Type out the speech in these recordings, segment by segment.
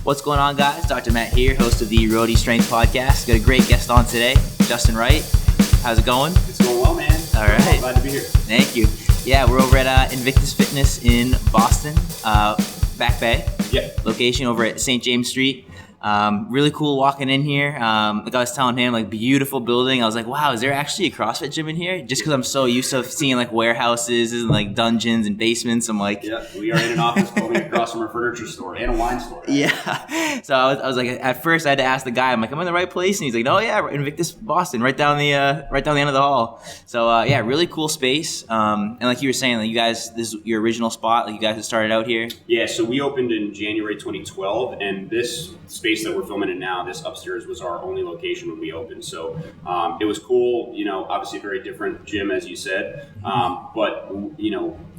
What's going on, guys? Dr. Matt here, host of the Rhody Strength Podcast. Got a great guest on today, Justin Wright. How's it going? It's going well, man. All right. Glad to be here. Thank you. Yeah, we're over at Invictus Fitness in Boston, Back Bay. Yeah. Location over at St. James Street. Really cool walking in here. Like I was telling him, like, beautiful building. I was like, wow, is there actually a CrossFit gym in here? Just because I'm so used to seeing like warehouses and like dungeons and basements. I'm like, yeah, we are in an office building across from a furniture store and a wine store. Yeah. So I was like, at first I had to ask the guy, I'm like, am I in the right place? And he's like, oh yeah, Invictus Boston, right down the end of the hall. So yeah, really cool space. And like you were saying, like you guys, this is your original spot. Like you guys had started out here. Yeah. So we opened in January 2012, and this space that we're filming in now, this upstairs was our only location when we opened. So it was cool, obviously a very different gym, as you said, but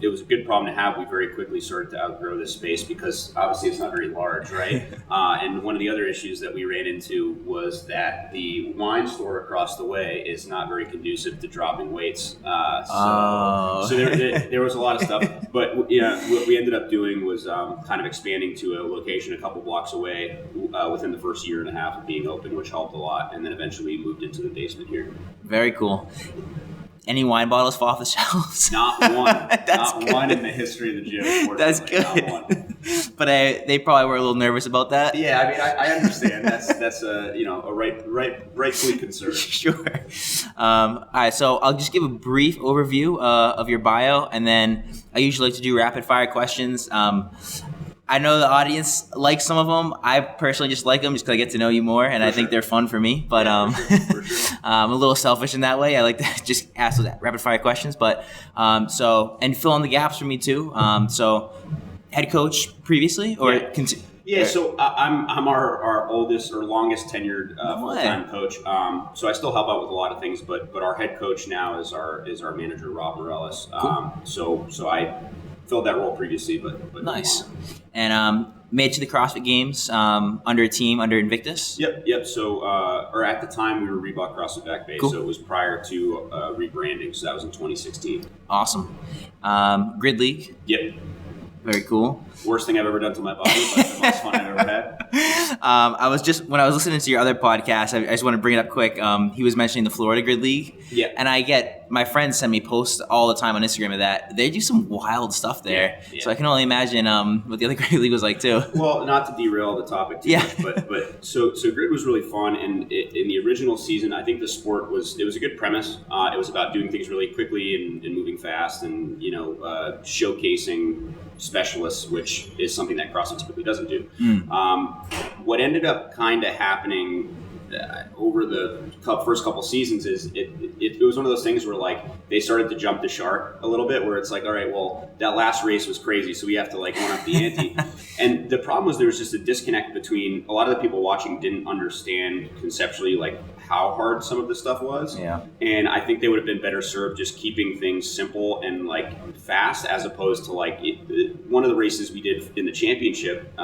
it was a good problem to have. We very quickly started to outgrow this space because obviously it's not very large, right? And one of the other issues that we ran into was that the wine store across the way is not very conducive to dropping weights. So there was a lot of stuff, but what we ended up doing was kind of expanding to a location a couple blocks away within the first year and a half of being open, which helped a lot. And then eventually moved into the basement here. Very cool. Any wine bottles fall off the shelves? Not one. Not one in the history of the gym. That's good. Not one. But they probably were a little nervous about that. Yeah, I mean, I understand. That's a rightfully concerned. Sure. All right, so I'll just give a brief overview of your bio, and then I usually like to do rapid fire questions. I know the audience likes some of them. I personally just like them just because I get to know you more, and I think they're fun for me. But for sure. I'm a little selfish in that way. I like to just ask those rapid fire questions. But and fill in the gaps for me too. So head coach previously, or yeah. So I'm our oldest or longest tenured full-time coach. So I still help out with a lot of things, but our head coach now is our manager, Rob Morellis. Cool. So I filled that role previously, but nice. And made it to the CrossFit Games under a team under Invictus. Yep. So or at the time we were Reebok CrossFit Back Bay, cool. So it was prior to rebranding. So that was in 2016. Awesome. Grid League. Yep. Very cool. Worst thing I've ever done to my body, but the most fun I've ever had. When I was listening to your other podcast, I just want to bring it up quick. He was mentioning the Florida Grid League. Yeah. And my friends send me posts all the time on Instagram of that. They do some wild stuff there. Yeah. So I can only imagine what the other Grid League was like too. Well, not to derail the topic too much, but so Grid was really fun. And in the original season, I think the sport it was a good premise. It was about doing things really quickly and moving fast and, showcasing specialists, which is something that CrossFit typically doesn't do. What ended up kind of happening over the first couple seasons is it was one of those things where like they started to jump the shark a little bit, where it's like, all right, well, that last race was crazy, so we have to like one up the ante. And the problem was there was just a disconnect between a lot of the people watching didn't understand conceptually like how hard some of the stuff was. Yeah. And I think they would have been better served just keeping things simple and like fast, as opposed to like one of the races we did in the championship.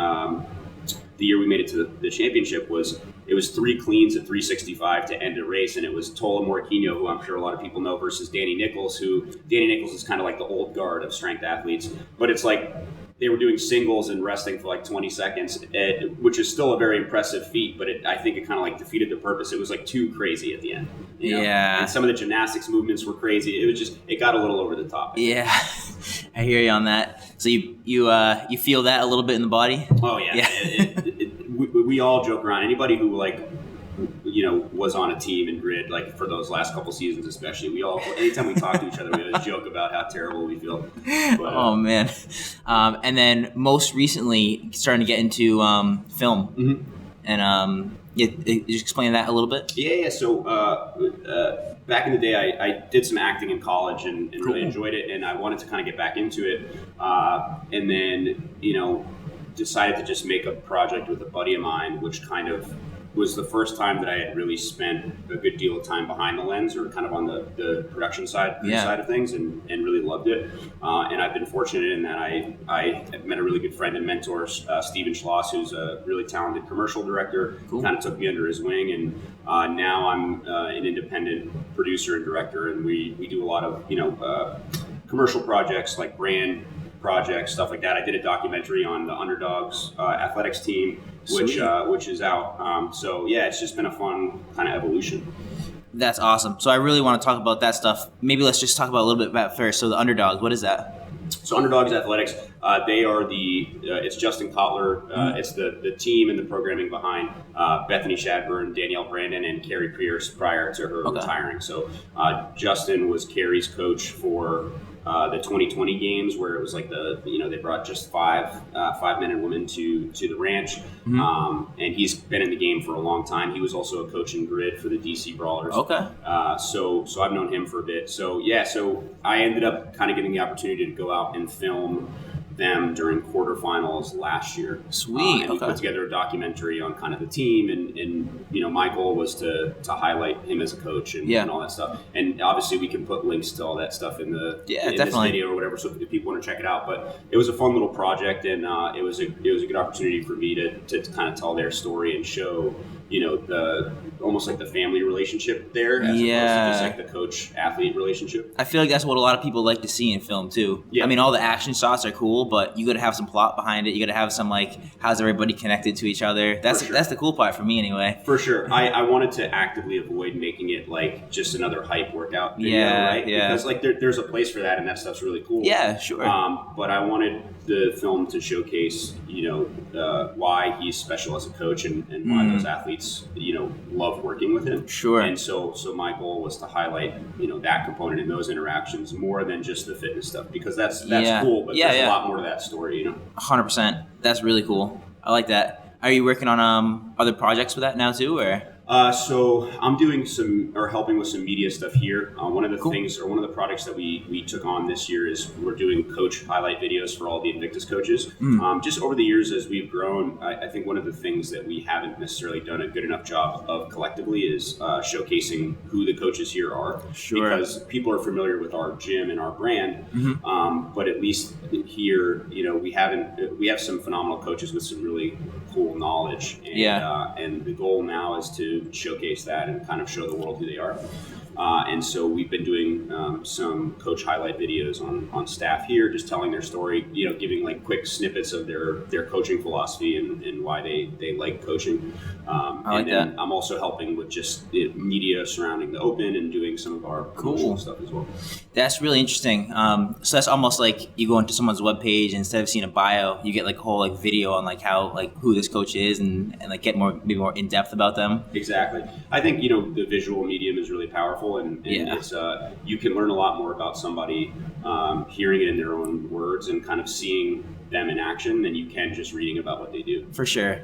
The year we made it to the championship it was 3 cleans at 365 to end a race, and it was Tola Morquinho, who I'm sure a lot of people know, versus Danny Nichols, Danny Nichols is kind of like the old guard of strength athletes, but it's like they were doing singles and resting for like 20 seconds, which is still a very impressive feat, but I think it kind of like defeated the purpose. It was like too crazy at the end. Yeah. And some of the gymnastics movements were crazy. It got a little over the top. Yeah. I hear you on that. So you feel that a little bit in the body? Oh yeah. We all joke around. Anybody who was on a team in Grid, like for those last couple seasons especially, anytime we talk to each other, we always joke about how terrible we feel. But, oh man. And then most recently starting to get into film. Mm-hmm. And just explain that a little bit. Yeah. So back in the day, I did some acting in college and cool. Really enjoyed it, and I wanted to kind of get back into it. And then decided to just make a project with a buddy of mine, which kind of was the first time that I had really spent a good deal of time behind the lens, or kind of on the production side of things, and really loved it. And I've been fortunate in that I met a really good friend and mentor, Steven Schloss, who's a really talented commercial director. Cool. Kind of took me under his wing, and now I'm an independent producer and director, and we do a lot of commercial projects like brand projects, stuff like that. I did a documentary on the Underdogs athletics team, which is out. So yeah, it's just been a fun kind of evolution. That's awesome. So I really want to talk about that stuff. Maybe let's just talk about a little bit about first. So the Underdogs, what is that? So Underdogs Athletics, they are it's Justin Kotler. It's the team and the programming behind Bethany Shadburn, Danielle Brandon, and Carrie Pierce prior to her retiring. So Justin was Carrie's coach for the 2020 games, where it was like they brought just five men and women to the ranch, and he's been in the game for a long time. He was also a coach in Grid for the DC Brawlers. Okay. So I've known him for a bit. So I ended up kind of getting the opportunity to go out and film them during quarterfinals last year. Sweet. And we put together a documentary on kind of the team, and my goal was to highlight him as a coach and all that stuff. And obviously we can put links to all that stuff in this video or whatever, so if people want to check it out. But it was a fun little project, and it was a good opportunity for me to kind of tell their story and show the almost like the family relationship there, as opposed to just like the coach-athlete relationship. I feel like that's what a lot of people like to see in film too. Yeah. I mean, all the action shots are cool, but you got to have some plot behind it. You got to have some how's everybody connected to each other. That's the cool part for me anyway. For sure. I wanted to actively avoid making it like just another hype workout video, right? Yeah. Because there's a place for that, and that stuff's really cool. Yeah, sure. But I wanted the film to showcase, why he's special as a coach and why those athletes, love working with him. Sure. And so my goal was to highlight, that component in those interactions more than just the fitness stuff, because that's cool, but there's a lot more to that story, 100%. That's really cool. I like that. Are you working on other projects with that now too, or? So I'm doing helping with some media stuff here. One of the things, or one of the projects that we took on this year is we're doing coach highlight videos for all the Invictus coaches. Just over the years as we've grown, I think one of the things that we haven't necessarily done a good enough job of collectively is showcasing who the coaches here are. Sure. Because people are familiar with our gym and our brand, but at least here, we have some phenomenal coaches with some really cool knowledge, and the goal now is to showcase that and kind of show the world who they are. And so we've been doing some coach highlight videos on staff here, just telling their story, giving like quick snippets of their coaching philosophy and why they like coaching. I like that. I'm also helping with just the media surrounding the Open and doing some of our promotional stuff as well. That's really interesting. So that's almost like you go into someone's webpage, and instead of seeing a bio, you get like a whole video on how who this coach is and get maybe more in depth about them. Exactly. I think the visual medium is really powerful. And it's you can learn a lot more about somebody hearing it in their own words and kind of seeing them in action than you can just reading about what they do. For sure.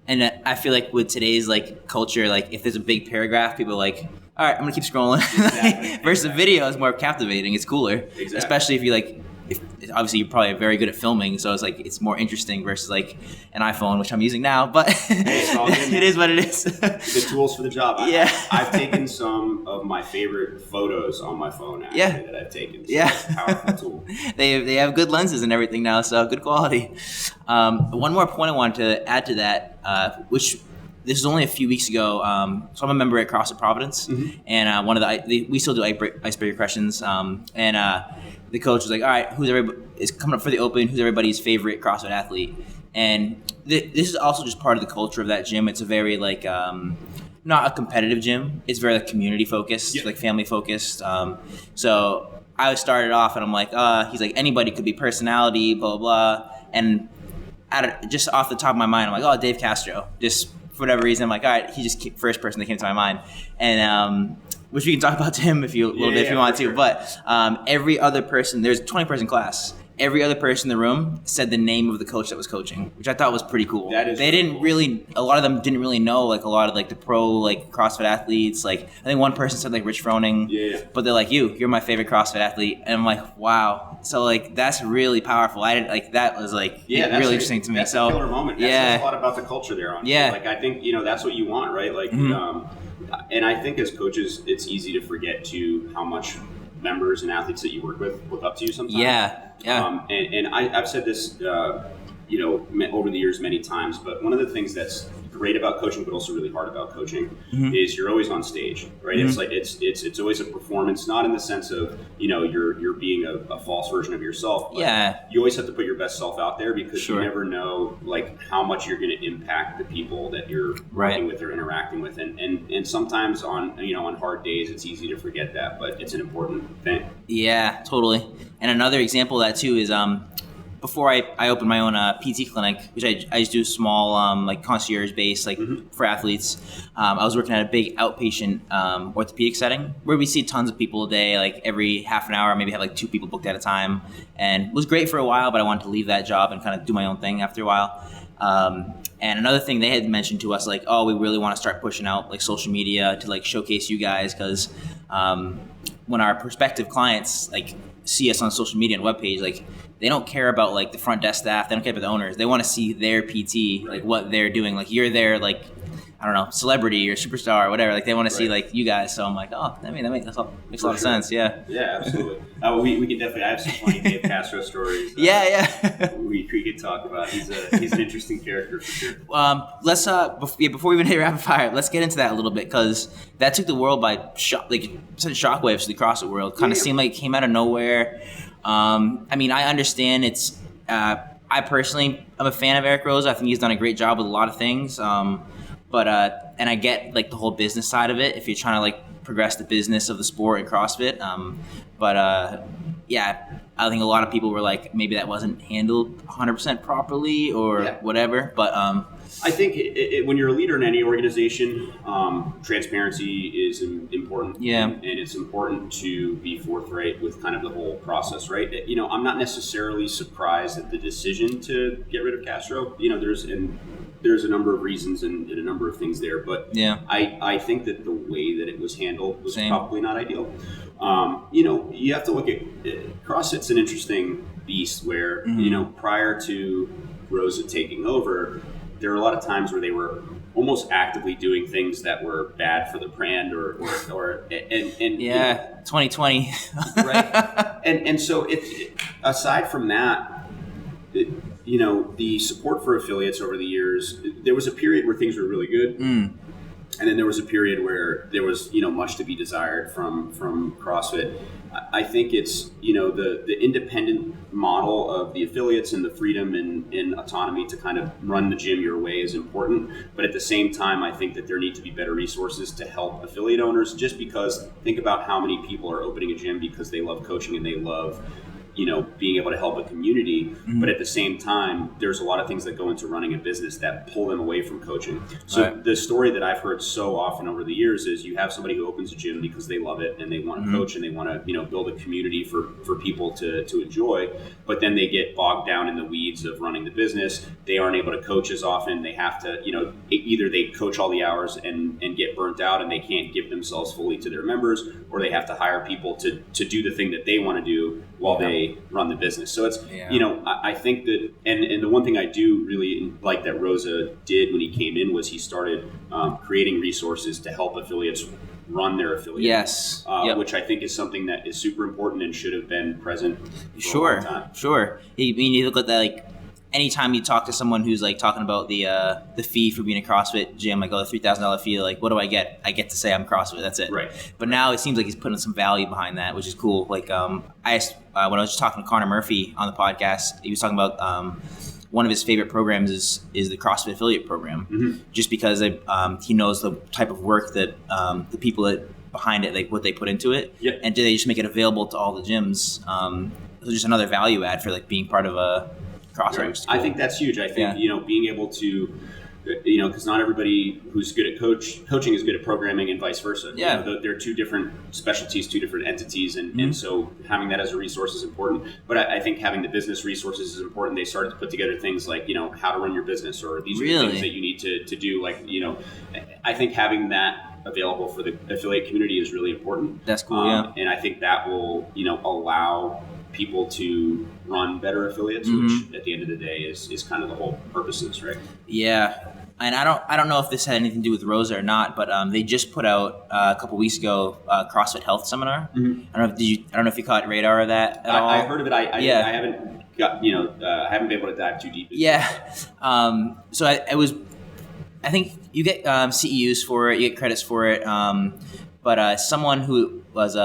And I feel like with today's culture, if there's a big paragraph, people are all right, I'm gonna keep scrolling. Exactly. Versus video is more captivating. It's cooler. Exactly. Especially if you if obviously you're probably very good at filming, so it's more interesting versus an iPhone, which I'm using now, but it is what it is. The tools for the job. I've taken some of my favorite photos on my phone that I've taken. So it's a powerful tool. They have good lenses and everything now, so good quality. One more point I wanted to add to that, which this is only a few weeks ago. So I'm a member at CrossFit Providence, and one of we still do icebreaker questions, and the coach was like, all right, who's everybody is coming up for the Open? Who's everybody's favorite CrossFit athlete? And this is also just part of the culture of that gym. It's a very not a competitive gym. It's very community focused, family focused. So I started off and I'm he's anybody could be personality, blah, blah, blah. And just off the top of my mind, I'm oh, Dave Castro. Just for whatever reason, I'm all right, he just first person that came to my mind. And which we can talk about to him if you want to. Sure. But every other person, there's a 20-person class. Every other person in the room said the name of the coach that was coaching, which I thought was pretty cool. That is a lot of them didn't really know a lot of the pro CrossFit athletes. I think one person said Rich Froning. Yeah. But they're you're my favorite CrossFit athlete, and I'm wow. So that's really powerful. I didn't that was really interesting to me. That's a killer moment. That says a lot about the culture there. Honestly. Yeah. I think that's what you want, right? And I think as coaches, it's easy to forget how much members and athletes that you work with look up to you sometimes. Yeah. And I've said this over the years many times. But one of the things that's great about coaching, but also really hard about coaching, is you're always on stage, right? It's like it's always a performance, not in the sense of you're being a false version of yourself. But you always have to put your best self out there, because you never know like how much you're going to impact the people that you're working with or interacting with, and sometimes on hard days it's easy to forget that, but it's an important thing. Yeah, totally. And another example of that too is before I opened my own PT clinic, which I just do small like concierge based like for athletes. I was working at a big outpatient orthopedic setting where we see tons of people a day, like every half an hour, maybe have like 2 people booked at a time, and it was great for a while, but I wanted to leave that job and kind of do my own thing after a while. And another thing they had mentioned to us, like, oh, we really want to start pushing out like social media to like showcase you guys, because when our prospective clients like see us on social media and webpage, like they don't care about like the front desk staff, they don't care about the owners, they want to see their PT, like what they're doing, like you're their like, I don't know, celebrity or superstar or whatever, like they want to see like you guys. So I'm like, oh, I mean that makes a lot of sense. Yeah absolutely. We can definitely, I have some funny Dave Castro stories we could talk about. He's an interesting character for sure. Let's before we even hit rapid fire, let's get into that a little bit, because that took the world by sent shockwaves to the CrossFit world. Kind of seemed like it came out of nowhere. I mean, I understand it's I personally am a fan of Eric Roza. I think he's done a great job with a lot of things. But and I get like the whole business side of it if you're trying to like progress the business of the sport and CrossFit. I think a lot of people were like, maybe that wasn't handled 100% properly or whatever. But I think when you're a leader in any organization, transparency is important. Yeah. And it's important to be forthright with kind of the whole process, right? I'm not necessarily surprised at the decision to get rid of Castro. There's a number of reasons and a number of things there, but I think that the way that it was handled was probably not ideal. You have to look at CrossFit's an interesting beast where, prior to Rosa taking over, there were a lot of times where they were almost actively doing things that were bad for the brand or 2020. Right. And so aside from that, the support for affiliates over the years, there was a period where things were really good. And then there was a period where there was, much to be desired from CrossFit. I think it's, the independent model of the affiliates and the freedom and autonomy to kind of run the gym your way is important. But at the same time, I think that there need to be better resources to help affiliate owners, just because think about how many people are opening a gym because they love coaching and they love being able to help a community. But at the same time, there's a lot of things that go into running a business that pull them away from coaching. So the story that I've heard so often over the years is you have somebody who opens a gym because they love it and they want to coach and they want to, build a community for people to enjoy, but then they get bogged down in the weeds of running the business. They aren't able to coach as often. They have to, either they coach all the hours and get burnt out and they can't give themselves fully to their members, or they have to hire people to do the thing that they want to do while they run the business. So it's, I think that, and the one thing I do really like that Rosa did when he came in was he started creating resources to help affiliates run their affiliate. Yes. Which I think is something that is super important and should have been present for a long time. Sure. You look at that, like, anytime you talk to someone who's like talking about the fee for being a CrossFit gym, like, oh, the $3,000 fee, like, what do I get? I get to say I'm CrossFit. That's it. Right. But now it seems like he's putting some value behind that, which is cool. Like, when I was just talking to Connor Murphy on the podcast, he was talking about one of his favorite programs is the CrossFit affiliate program, just because he knows the type of work that the people that behind it, like what they put into it, and do they just make it available to all the gyms? So just another value add for like being part of a CrossFit. Right. Cool. I think that's huge. I think being able to, because not everybody who's good at coaching is good at programming and vice versa. Yeah. They're two different specialties, two different entities, and so having that as a resource is important. But I think having the business resources is important. They started to put together things like, how to run your business, or these are the things that you need to do. Like, I think having that available for the affiliate community is really important. That's cool. And I think that will, allow people to run better affiliates, which at the end of the day is kind of the whole purpose of this, right? Yeah. And I don't know if this had anything to do with Rosa or not, but they just put out a couple weeks ago CrossFit Health Seminar. I don't know if you caught radar of that at all. I heard of it. I haven't I haven't been able to dive too deep. Yeah. So I think you get CEUs for it, you get credits for it. But someone who was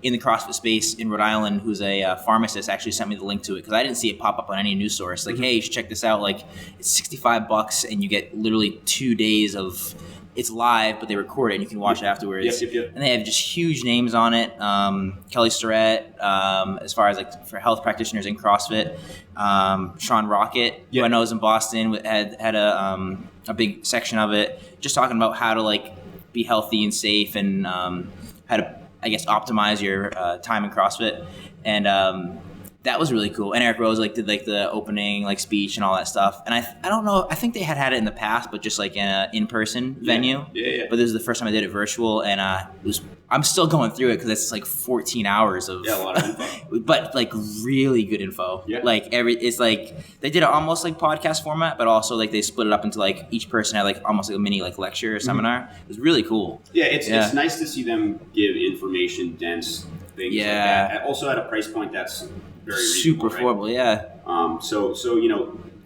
in the CrossFit space in Rhode Island, who's a pharmacist, actually sent me the link to it because I didn't see it pop up on any news source. Like, hey, you should check this out. Like, it's $65 and you get literally 2 days of. It's live, but they record it and you can watch it afterwards. Yep. And they have just huge names on it. Kelly Starrett, as far as like for health practitioners in CrossFit. Sean Rocket, who I know is in Boston, had a big section of it, just talking about how to like be healthy and safe and how to, I guess, optimize your time in CrossFit. And that was really cool. And Eric Rose did the opening speech and all that stuff. And I don't know, I think they had it in the past, but just like in an in-person venue. Yeah. But this is the first time I did it virtual, and I'm still going through it because it's like 14 hours of a lot of info. but like really good info. Yeah. It's like they did it almost like podcast format, but also like they split it up into like each person had like almost like a mini like lecture or seminar. It was really cool. Yeah, it's nice to see them give information dense things like that. Also at a price point that's very super affordable, right? So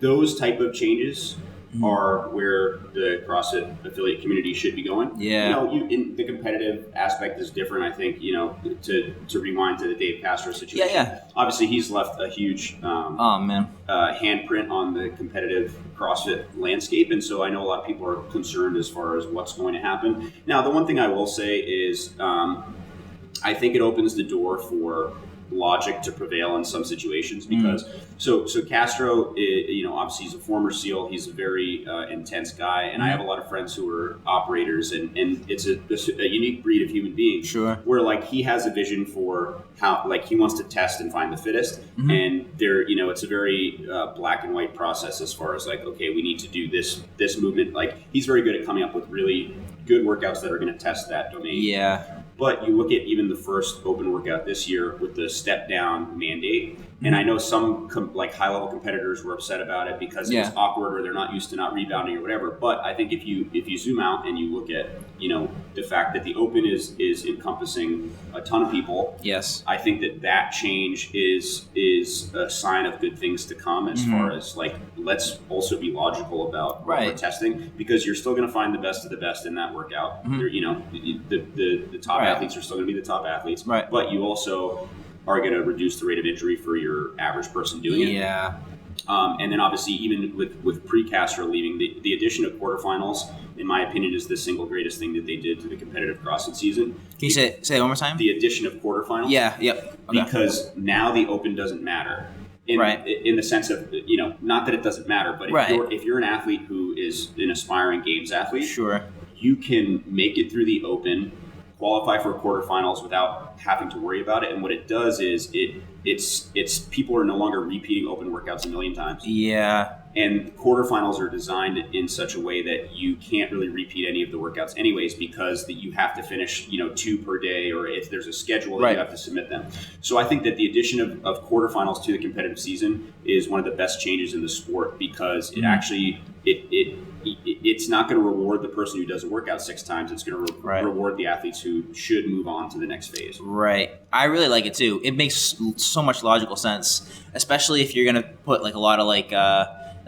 those type of changes are where the CrossFit affiliate community should be going. Yeah. In the competitive aspect is different. I think to rewind to the Dave Castro situation. Yeah. Obviously, he's left a huge handprint on the competitive CrossFit landscape, and so I know a lot of people are concerned as far as what's going to happen. Now, the one thing I will say is I think it opens the door for logic to prevail in some situations because so Castro, obviously he's a former SEAL, he's a very intense guy, and I have a lot of friends who are operators, and it's a unique breed of human being. Sure. Where he has a vision for how he wants to test and find the fittest, and there it's a very black and white process as far as okay, we need to do this movement. He's very good at coming up with really good workouts that are going to test that domain. Yeah. But you look at even the first open workout this year with the step down mandate, and I know some high level competitors were upset about it because it was awkward or they're not used to not rebounding or whatever. But I think if you zoom out and you look at the fact that the open is encompassing a ton of people, yes, I think that change is a sign of good things to come as far as let's also be logical about what we're testing, because you're still going to find the best of the best in that workout. The top athletes are still going to be the top athletes, but you also are going to reduce the rate of injury for your average person doing it. Yeah. And then obviously even with pre-Castro leaving, the addition of quarterfinals, in my opinion, is the single greatest thing that they did to the competitive CrossFit season. Can you say it one more time? The addition of quarterfinals. Yeah, yep. Okay. Because now the open doesn't matter. In the sense of, not that it doesn't matter, but if you're an athlete who is an aspiring games athlete, sure, you can make it through the open, qualify for quarterfinals without having to worry about it. And what it does is it's people are no longer repeating open workouts a million times. Yeah. And quarterfinals are designed in such a way that you can't really repeat any of the workouts anyways, because you have to finish 2 per day, or if there's a schedule that you have to submit them. So I think that the addition of quarterfinals to the competitive season is one of the best changes in the sport, because it actually it's not going to reward the person who does a workout 6 times. It's going to reward the athletes who should move on to the next phase. Right. I really like it too. It makes so much logical sense, especially if you're going to put a lot of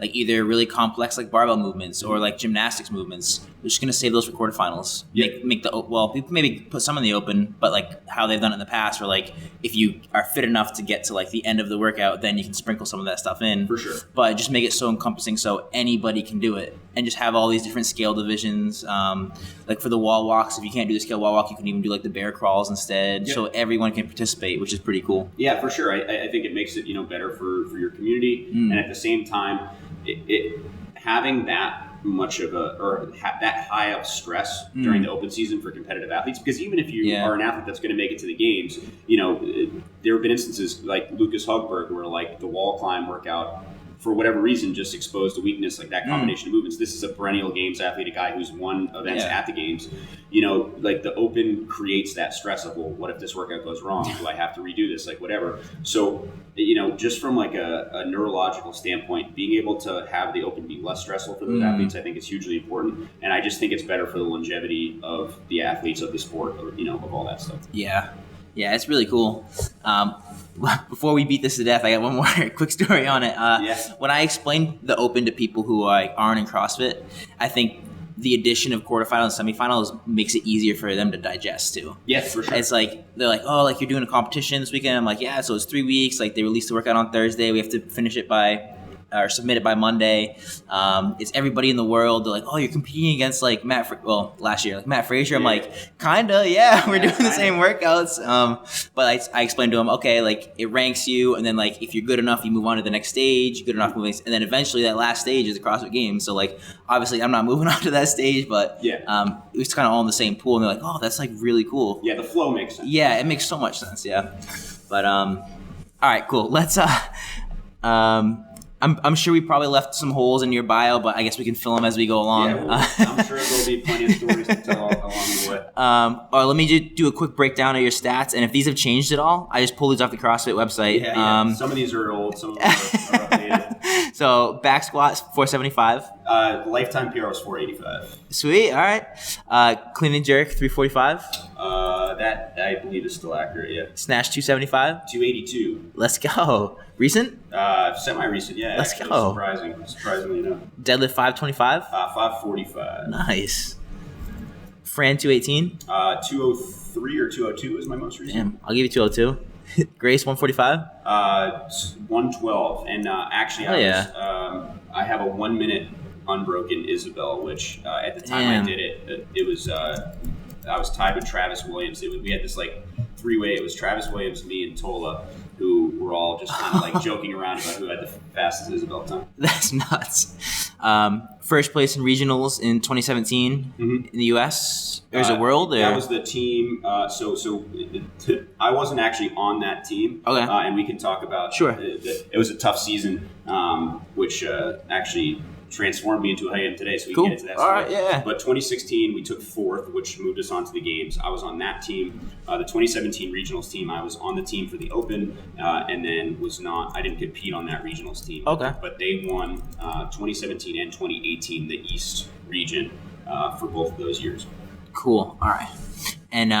either really complex barbell movements or gymnastics movements. We're just going to save those for quarterfinals. Make people maybe put some in the open, but how they've done it in the past, where if you are fit enough to get to the end of the workout, then you can sprinkle some of that stuff in. For sure. But just make it so encompassing so anybody can do it, and just have all these different scale divisions. For the wall walks, if you can't do the scale wall walk, you can even do the bear crawls instead, so everyone can participate, which is pretty cool. Yeah, for sure. I think it makes it better for your community, and at the same time, it having that much of that high up stress during the open season for competitive athletes, because even if you are an athlete that's going to make it to the games, there have been instances like Lucas Hogberg where the wall climb workout, for whatever reason, just exposed a weakness, that combination of movements. This is a perennial games athlete, a guy who's won events at the games. The open creates that stress of, well, what if this workout goes wrong? Do I have to redo this? Whatever. So, just from a neurological standpoint, being able to have the open be less stressful for those athletes, I think is hugely important. And I just think it's better for the longevity of the athletes of the sport, of all that stuff. Yeah. Yeah, it's really cool. before we beat this to death, I got one more quick story on it. When I explained the Open to people who aren't in CrossFit, I think the addition of quarterfinals and semifinals makes it easier for them to digest too. Yeah, for sure. It's like, they're like, oh, like you're doing a competition this weekend. I'm like, yeah, so it's 3 weeks. Like they released the workout on Thursday. We have to finish it or submit it by Monday. It's everybody in the world. They're like, oh, you're competing against like last year, like Matt Frazier. I'm like, kinda, yeah, we're doing the same workouts. But I explained to him, okay, like it ranks you, and then like if you're good enough, you move on to the next stage. Good enough, moving, and then eventually that last stage is the CrossFit Games. So like, obviously, I'm not moving on to that stage, but it was kind of all in the same pool. And they're like, oh, that's like really cool. Yeah, the flow makes sense. Yeah, it makes so much sense. Yeah, but all right, cool. Let's I'm sure we probably left some holes in your bio, but I guess we can fill them as we go along. Yeah, I'm sure there'll be plenty of stories to tell along the way. Or let me just do a quick breakdown of your stats, and if these have changed at all, I just pulled these off the CrossFit website. Yeah. Some of these are old, some of them are updated. So back squats 475. Lifetime PR was 485. Sweet, all right. Clean and jerk 345. That I believe is still accurate. Yeah. Snatch 275. 282. Let's go. Recent? Semi-recent, yeah. Let's go. Surprisingly enough. Deadlift 525. 545. Nice. Fran 218. 203 or 202 is my most recent. Damn, I'll give you 202. Grace 145. 112, and actually, I have a 1 minute Unbroken Isabel, which at the time I did it, it was I was tied with Travis Williams. We had this like 3-way. It was Travis Williams, me, and Tola, who were all just kind of like joking around about who had the fastest Isabel time. That's nuts. First place in regionals in 2017 in the U.S. Or is it world? Or? That was the team. I wasn't actually on that team. Okay. And we can talk about. Sure. It was a tough season, which actually transformed me into who I am today. So we can get into that. All right, yeah. But 2016, we took 4th, which moved us on to the games. I was on that team. The 2017 regionals team, I was on the team for the Open, and then was not. I didn't compete on that regionals team. Okay. But they won 2017 and 2018 the East region for both of those years. Cool. All right. And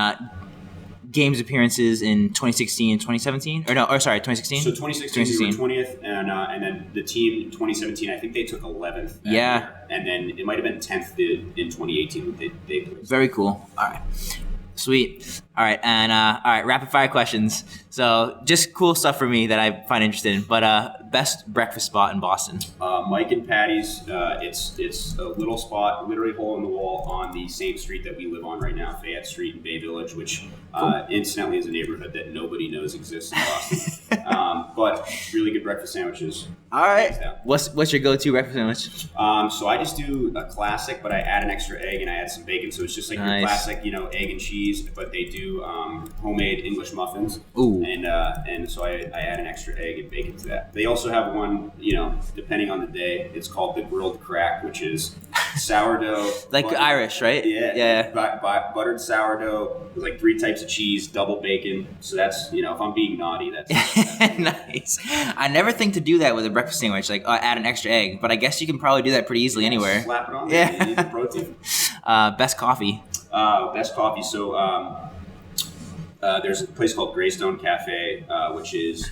games appearances in 2016 and 2017? Sorry, 2016? So 2016 we were 20th, and then the team in 2017, I think they took 11th. Yeah. And then it might have been 10th in 2018 that they placed. Very cool. All right. Sweet. All right. And all right, rapid fire questions. So just cool stuff for me that I find interested in. But best breakfast spot in Boston? Mike and Patty's. It's a little spot, literally hole in the wall on the same street that we live on right now, Fayette Street in Bay Village, which incidentally is a neighborhood that nobody knows exists in Boston. But really good breakfast sandwiches. All right. What's your go-to breakfast sandwich? So I just do a classic, but I add an extra egg and I add some bacon. So it's just like your classic, egg and cheese. But they do homemade English muffins. Ooh. And so I add an extra egg and bacon to that. They also have one, depending on the day, it's called the grilled crack, which is sourdough. Like Irish, right? Yeah. Buttered sourdough with like 3 types of cheese, double bacon. So that's, if I'm being naughty, that's nice. I never think to do that with a breakfast sandwich, like add an extra egg, but I guess you can probably do that pretty easily anywhere. Slap it on. Yeah. You need the protein. Best coffee. Best coffee. So there's a place called Greystone Cafe, which is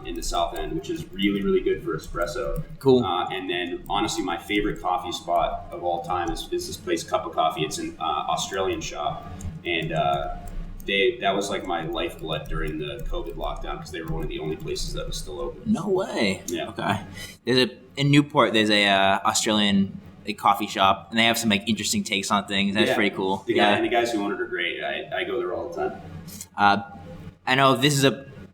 in the South End, which is really, really good for espresso. Cool. And then, honestly, my favorite coffee spot of all time is this place, Cup of Coffee. It's an Australian shop, and that was like my lifeblood during the COVID lockdown because they were one of the only places that was still open. No way. Yeah. Okay. In Newport, there's a Australian coffee shop, and they have some like interesting takes on things. That's pretty cool. The guys who own it are great. I go there all the time. I know this is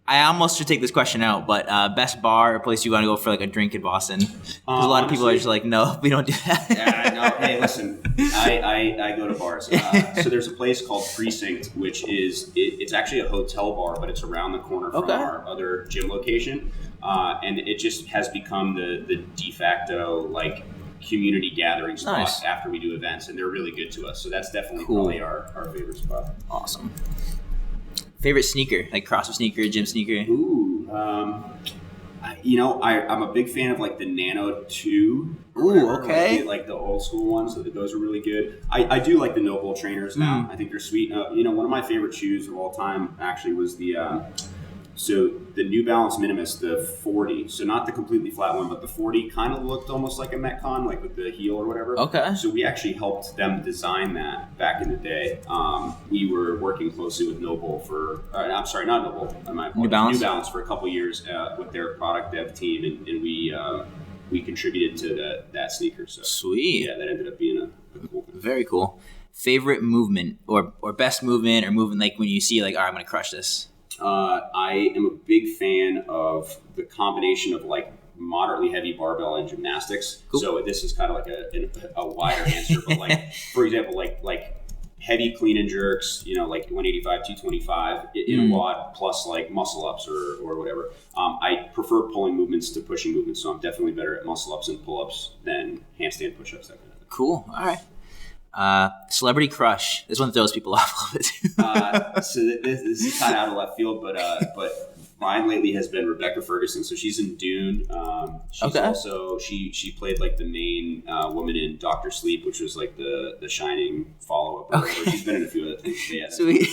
I almost should take this question out, but best bar or place you want to go for like a drink in Boston? Because a lot of people are just like, no, we don't do that. Yeah, no. Hey, listen, I go to bars. So there's a place called Precinct, which is it's actually a hotel bar, but it's around the corner from our other gym location, and it just has become the de facto like community gathering spot after we do events, and they're really good to us. So that's definitely probably our favorite spot. Awesome. Favorite sneaker, like CrossFit sneaker, gym sneaker? Ooh, I'm a big fan of like the Nano 2. Ooh, okay. Like the old school ones, so those are really good. I do like the No-Bull trainers now. I think they're sweet. One of my favorite shoes of all time actually was the So the New Balance Minimus, the 40, so not the completely flat one, but the 40 kind of looked almost like a Metcon, like with the heel or whatever. Okay. So we actually helped them design that back in the day. We were working closely with Noble for, I'm sorry, not Noble, my apologies, New Balance for a couple years with their product dev team, and we contributed to that sneaker. So sweet. Yeah, that ended up being a cool thing. Very cool. Favorite movement or best movement or movement like when you see like, all right, I'm going to crush this? I am a big fan of the combination of like moderately heavy barbell and gymnastics. Cool. So this is kind of like a wider answer, but like, for example, like heavy clean and jerks, like 185, 225 in a WOD plus like muscle ups or whatever. I prefer pulling movements to pushing movements. So I'm definitely better at muscle ups and pull ups than handstand push ups, that kind of thing. Cool. All right. Celebrity crush. This one throws people off a little bit. So this is kind of out of left field, but mine lately has been Rebecca Ferguson. So she's in Dune. She's also she played like the main woman in Dr. Sleep, which was like the Shining follow up. Okay. She's been in a few other things. Yeah, sweet.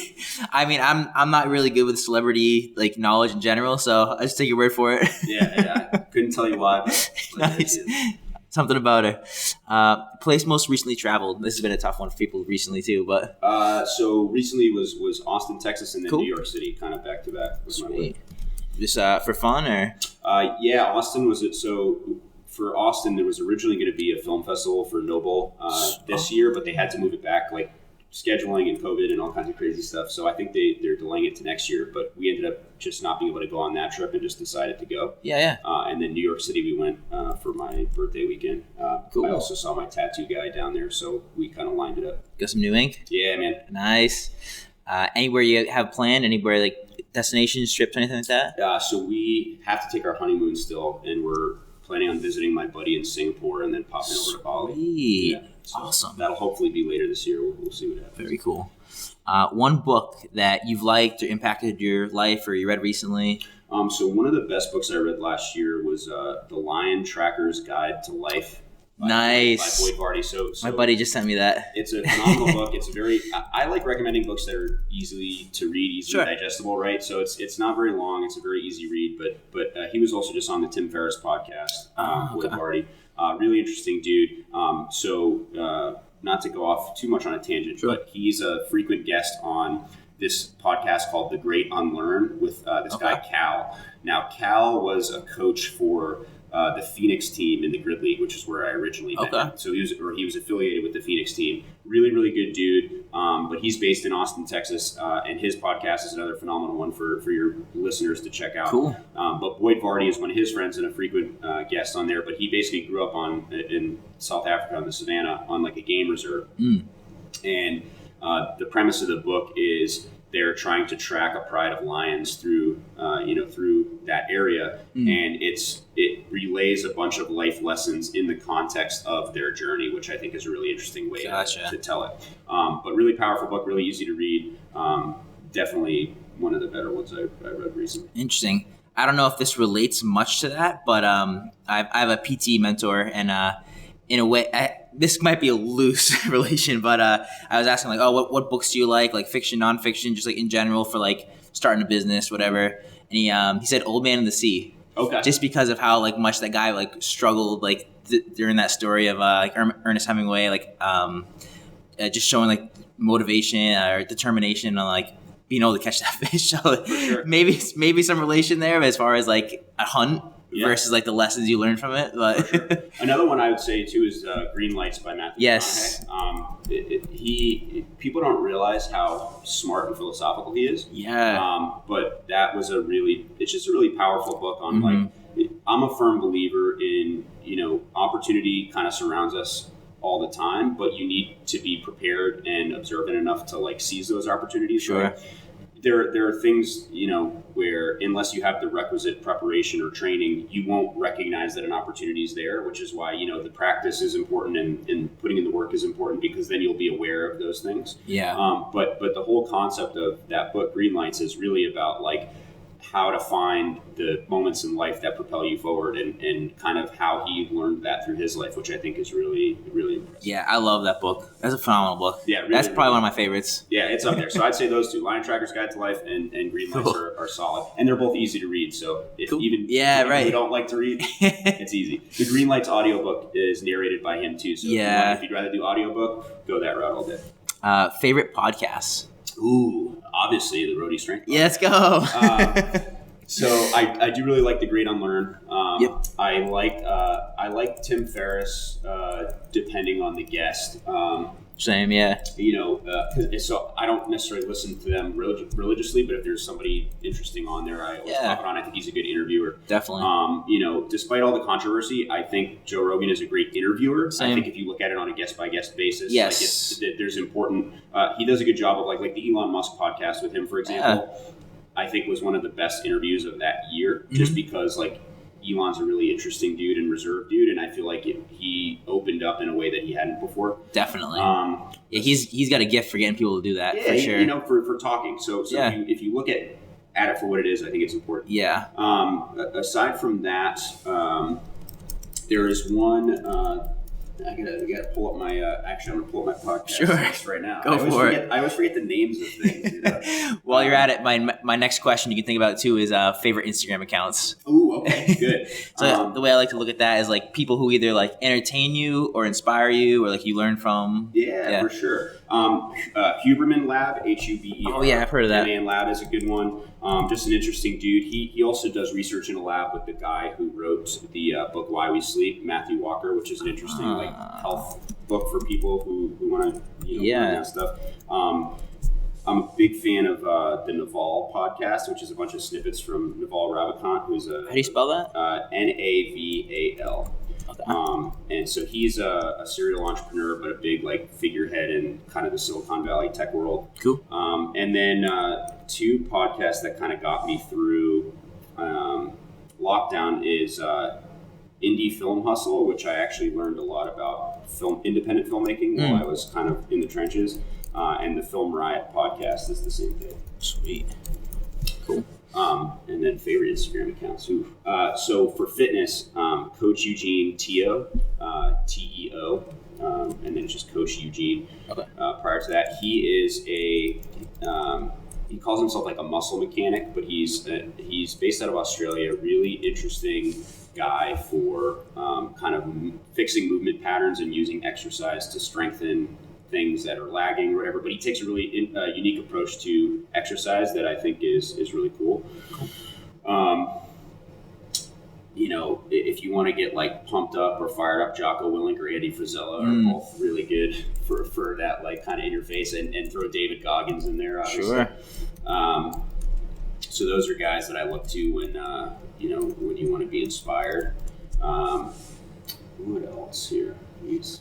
I mean, I'm not really good with celebrity like knowledge in general, so I just take your word for it. Yeah. I couldn't tell you why. But nice. Something about her. Place most recently traveled. This has been a tough one for people recently too, but so recently was Austin, Texas, and then cool. New York City, kind of back to back. Sweet. Just for fun, or? Yeah, Austin was it. So for Austin, there was originally going to be a film festival for Noble this year, but they had to move it back, like scheduling and COVID and all kinds of crazy stuff. So I think they're delaying it to next year, but we ended up just not being able to go on that trip and just decided to go. Yeah. And then New York City, we went for my birthday weekend. Cool. I also saw my tattoo guy down there, so we kind of lined it up. Got some new ink? Yeah, man. Nice. Anywhere you have planned? Anywhere like destinations, trips, anything like that? So we have to take our honeymoon still, and we're planning on visiting my buddy in Singapore and then popping over to Bali. Yeah, so awesome. That'll hopefully be later this year. We'll see what happens. Very cool. One book that you've liked or impacted your life or you read recently? So one of the best books I read last year was The Lion Tracker's Guide to Life. Nice. By Boyd Vardy. So my buddy just sent me that. It's a phenomenal book. It's I like recommending books that are easily to read, easily digestible, right? So it's not very long. It's a very easy read, but he was also just on the Tim Ferriss podcast, Boyd Vardy. Really interesting dude. So not to go off too much on a tangent, but he's a frequent guest on this podcast called The Great Unlearn with this guy, Cal. Now, Cal was a coach for the Phoenix team in the Grid League, which is where I originally met him. So he was affiliated with the Phoenix team. Really, really good dude. But he's based in Austin, Texas, and his podcast is another phenomenal one for your listeners to check out. Cool. But Boyd Vardy is one of his friends and a frequent guest on there. But he basically grew up in South Africa on the savannah on like a game reserve. And the premise of the book is they're trying to track a pride of lions through that area, and it relays a bunch of life lessons in the context of their journey, which I think is a really interesting way to tell it. But really powerful book, really easy to read. Definitely one of the better ones I read recently. Interesting. I don't know if this relates much to that, but I have a PT mentor, and in a way, this might be a loose relation, but I was asking like, oh, what books do you like fiction, nonfiction, just like in general for like starting a business, whatever. And he said Old Man and the Sea. Okay. Just because of how like much that guy like struggled like during that story of like Ernest Hemingway, like just showing like motivation or determination on like being able to catch that fish. So sure. maybe some relation there, but as far as like a hunt. Yeah. Versus like the lessons you learn from it. But sure. Another one I would say too is Greenlights by Matthew. Yes. People don't realize how smart and philosophical he is. Yeah. But that was it's just a really powerful book on like, I'm a firm believer in, opportunity kind of surrounds us all the time, but you need to be prepared and observant enough to like seize those opportunities. Sure. Right? There are things, where unless you have the requisite preparation or training, you won't recognize that an opportunity is there, which is why, the practice is important and putting in the work is important because then you'll be aware of those things. Yeah. But the whole concept of that book, Greenlights, is really about like how to find the moments in life that propel you forward, and kind of how he learned that through his life, which I think is really, really impressive. Yeah, I love that book. That's a phenomenal book. Yeah, really, that's probably one of my favorites. Yeah, it's up there. So I'd say those two, Lion Tracker's Guide to Life and Greenlights are solid. And they're both easy to read. So if even if you don't like to read, it's easy. The Greenlights audiobook is narrated by him too. So if you'd rather do audiobook, go that route all day. Favorite podcasts? Ooh, obviously the Rhody Strength. Yeah, let's go. So I do really like The Great Unlearn. Yep. I like Tim Ferriss, depending on the guest. Same, yeah. So I don't necessarily listen to them religiously, but if there's somebody interesting on there, I always pop it on. I think he's a good interviewer. Definitely. Despite all the controversy, I think Joe Rogan is a great interviewer. Same. I think if you look at it on a guest by guest basis, yes, there's important. He does a good job of like the Elon Musk podcast with him, for example. I think was one of the best interviews of that year, just because like Elon's a really interesting dude and reserved dude, and I feel like he opened up in a way that he hadn't before. Definitely. He's got a gift for getting people to do that, for sure. For talking. So if you look at it for what it is, I think it's important. Yeah. Aside from that, there is one. I gotta pull up my. Actually, I'm gonna pull up my podcast list right now. Go for it. I always forget the names of things. While you're at it, my next question you can think about too is favorite Instagram accounts. Ooh, okay, good. So the way I like to look at that is like people who either like entertain you or inspire you or like you learn from. Yeah, for sure. Huberman Lab, Huber. Oh yeah, I've heard of that. Man Lab is a good one. Just an interesting dude. He also does research in a lab with the guy who wrote the book Why We Sleep, Matthew Walker, which is an interesting health book for people who want to learn that stuff. I'm a big fan of the Naval podcast, which is a bunch of snippets from Naval Ravikant, who's a... How do you spell that? Naval. Okay. And so he's a serial entrepreneur, but a big like figurehead in kind of the Silicon Valley tech world. Cool. And then two podcasts that kind of got me through lockdown is Indie Film Hustle, which I actually learned a lot about independent filmmaking while I was kind of in the trenches. And the Film Riot podcast is the same thing. Sweet. Cool. And then favorite Instagram accounts. So for fitness, Coach Eugene Teo, Teo, and then just Coach Eugene. Okay. Prior to that, he is he calls himself like a muscle mechanic, but he's based out of Australia. Really interesting guy for kind of fixing movement patterns and using exercise to strengthen things that are lagging or whatever, but he takes a really unique approach to exercise that I think is really cool. If you want to get like pumped up or fired up, Jocko Willink or Andy Frisella are both really good for that like kind of interface, and throw David Goggins in there, obviously. Sure. So those are guys that I look to when when you want to be inspired. What else here? This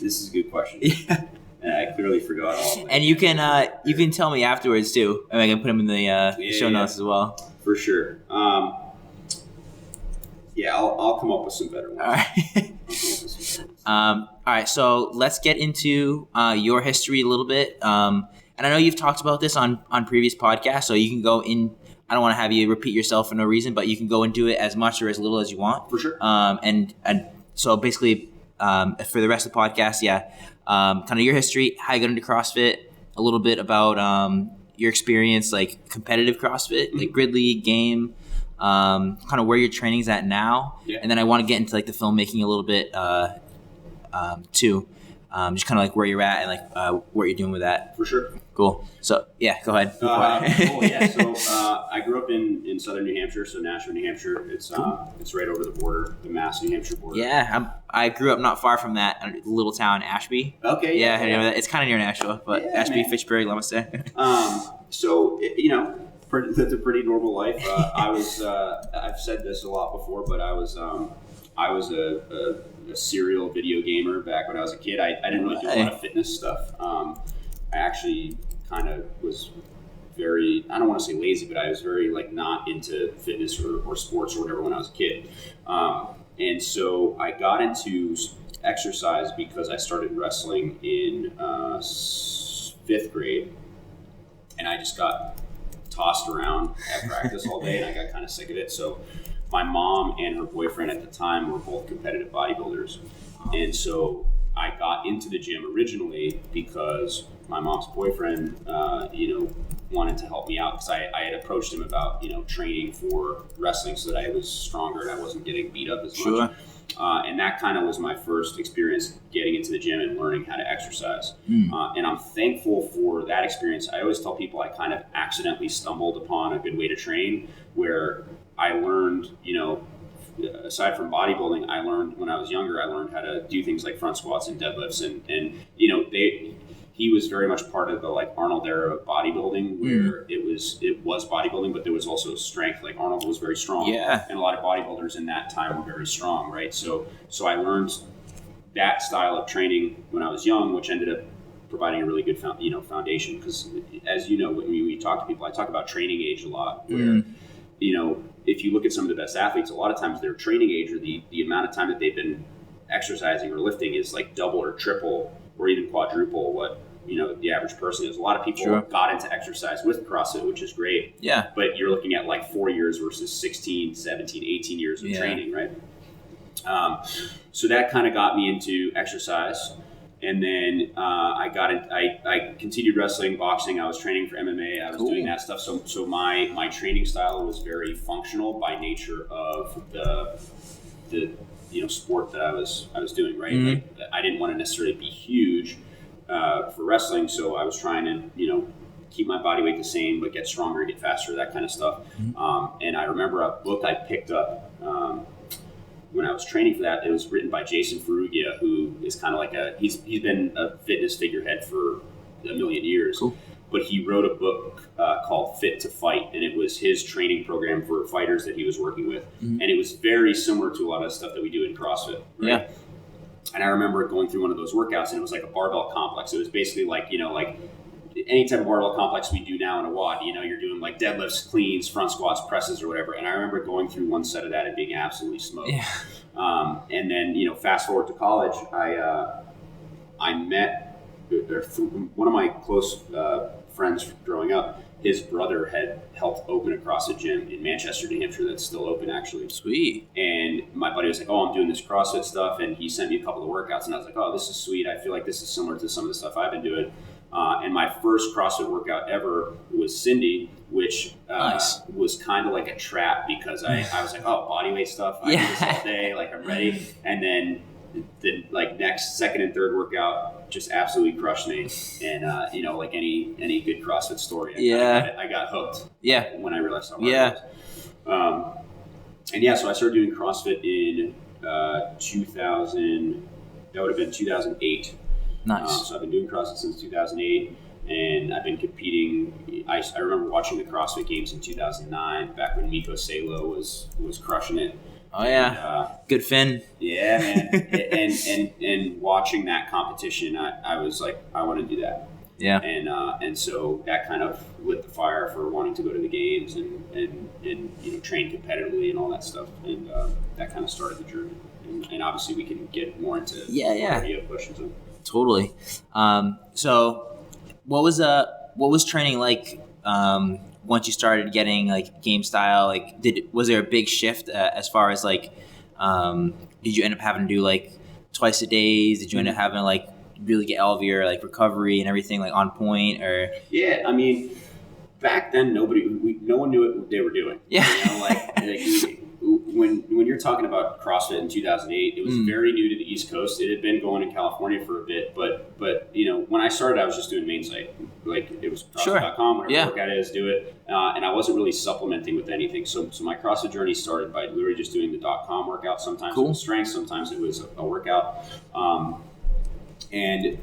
is a good question. Yeah. And I clearly forgot all of that. And you can tell me afterwards too. I mean, I can put them in the show notes as well. For sure. I'll come up with some better ones. All right. So let's get into your history a little bit. And I know you've talked about this on previous podcasts, so you can go in. I don't want to have you repeat yourself for no reason, but you can go and do it as much or as little as you want. For sure. And so basically, for the rest of the podcast, kind of your history, how you got into CrossFit, a little bit about your experience, like competitive CrossFit, like grid league, game, kind of where your training's at now. Yeah. And then I want to get into like the filmmaking a little bit too. Just kind of like where you're at and like what you're doing with that. For sure. Cool. So yeah, go ahead. Cool. Yeah. So I grew up in southern New Hampshire, so Nashua, New Hampshire. It's right over the border, the Mass New Hampshire border. Yeah, I grew up not far from that little town, Ashby. Okay. Yeah, I know that. It's kind of near Nashua, but yeah, Ashby, man. Fitchburg, Leominster. So that's a pretty normal life. I've said this a lot before, but I was a serial video gamer back when I was a kid. I didn't really do a lot of fitness stuff. I actually kind of was very, I don't want to say lazy, but I was very like not into fitness or sports or whatever when I was a kid. And so I got into exercise because I started wrestling in 5th grade, and I just got tossed around at practice all day, and I got kind of sick of it. So my mom and her boyfriend at the time were both competitive bodybuilders. And so I got into the gym originally because my mom's boyfriend, wanted to help me out, because I had approached him about, training for wrestling so that I was stronger and I wasn't getting beat up as much. And that kind of was my first experience getting into the gym and learning how to exercise. And I'm thankful for that experience. I always tell people I kind of accidentally stumbled upon a good way to train, where I learned, aside from bodybuilding, I learned when I was younger, I learned how to do things like front squats and deadlifts. And he was very much part of the like Arnold era of bodybuilding, where it was bodybuilding, but there was also strength. Like Arnold was very strong, and a lot of bodybuilders in that time were very strong, right? So I learned that style of training when I was young, which ended up providing a really good foundation. Because as you know, when we talk to people, I talk about training age a lot, where if you look at some of the best athletes, a lot of times their training age, or the amount of time that they've been exercising or lifting, is like double or triple or even quadruple what the average person is. A lot of people got into exercise with CrossFit, which is great. Yeah. But you're looking at like 4 years versus 16, 17, 18 years of training, right? So that kind of got me into exercise. And then I continued wrestling, boxing. I was training for MMA. I was doing that stuff. So my training style was very functional by nature of the sport that I was doing, right? Like, I didn't want to necessarily be huge for wrestling, so I was trying to keep my body weight the same but get stronger, get faster, that kind of stuff. And I remember a book I picked up when I was training for that. It was written by Jason Ferrugia, who is kind of like he's been a fitness figurehead for a million years. But he wrote a book called Fit to Fight, and it was his training program for fighters that he was working with. And it was very similar to a lot of stuff that we do in CrossFit, right? And I remember going through one of those workouts, and it was like a barbell complex. It was basically like, like any type of barbell complex we do now in a WOD. You're doing like deadlifts, cleans, front squats, presses, or whatever. And I remember going through one set of that and being absolutely smoked. And then, fast forward to college, I met one of my close friends growing up. His brother had helped open a CrossFit gym in Manchester, New Hampshire, that's still open, actually. Sweet. And my buddy was like, I'm doing this CrossFit stuff. And he sent me a couple of workouts. And I was like, this is sweet. I feel like this is similar to some of the stuff I've been doing. And my first CrossFit workout ever was Cindy, which was kind of like a trap, because I was like, body weight stuff. I do this all day. Like, I'm ready. And then the next second and third workout just absolutely crushed me. And like any good CrossFit story, I got hooked. When I realized how hard it was. So I started doing CrossFit in 2000. That would have been 2008. Nice. So I've been doing CrossFit since 2008, and I've been competing. I remember watching the CrossFit Games in 2009, back when Miko Salo was crushing it. Oh yeah, good Finn. Yeah, man. and watching that competition, I was like, I want to do that. Yeah. And so that kind of lit the fire for wanting to go to the games and train competitively and all that stuff. And that kind of started the journey. And obviously we can get more into whatever you have questions on. Totally. So what was training like once you started getting like game style? Like, was there a big shift as far as like did you end up having to do like twice a days? Did you end up having to like really get all of your like recovery and everything like on point? Or I mean, back then no one knew what they were doing. When you're talking about CrossFit in 2008, it was very new to the East Coast. It had been going in California for a bit, but when I started, I was just doing main site. Like, it was CrossFit.com, whatever workout is, do it. And I wasn't really supplementing with anything. So my CrossFit journey started by literally just doing the .com workout. Sometimes it was strength, sometimes it was a workout. And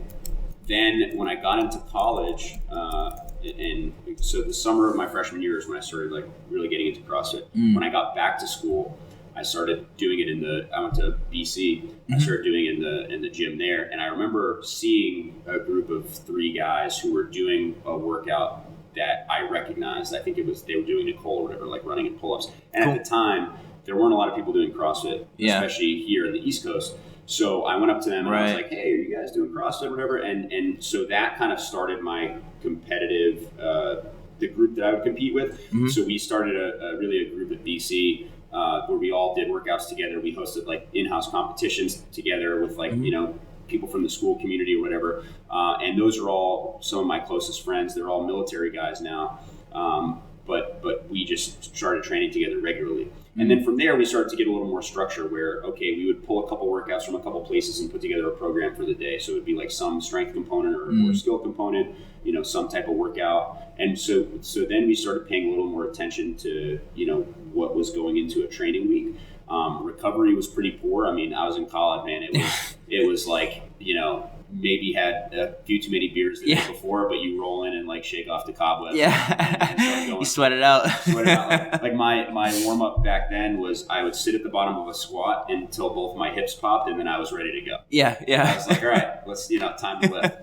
then when I got into college, and so the summer of my freshman year is when I started like really getting into CrossFit. When I got back to school, I started doing it I went to BC. I started doing it in the gym there. And I remember seeing a group of 3 guys who were doing a workout that I recognized. I think they were doing Nicole or whatever, like running and pull-ups. And at the time, there weren't a lot of people doing CrossFit, especially here in the East Coast. So I went up to them and I was like, hey, are you guys doing CrossFit or whatever? And so that kind of started my competitive, the the group that I would compete with. So we started a group at BC where we all did workouts together. We hosted like in-house competitions together with like, people from the school community or whatever. And those are all some of my closest friends. They're all military guys now. But we just started training together regularly. And then from there, we started to get a little more structure where, okay, we would pull a couple workouts from a couple places and put together a program for the day. So it would be like some strength component or skill component, some type of workout. And so then we started paying a little more attention to, what was going into a training week. Recovery was pretty poor. I mean, I was in college, man. It was like, maybe had a few too many beers the day before, but you roll in and like shake off the cobwebs. Yeah. You sweat it out. Like my warm up back then was I would sit at the bottom of a squat until both my hips popped, and then I was ready to go. Yeah. I was like, all right, let's time to lift.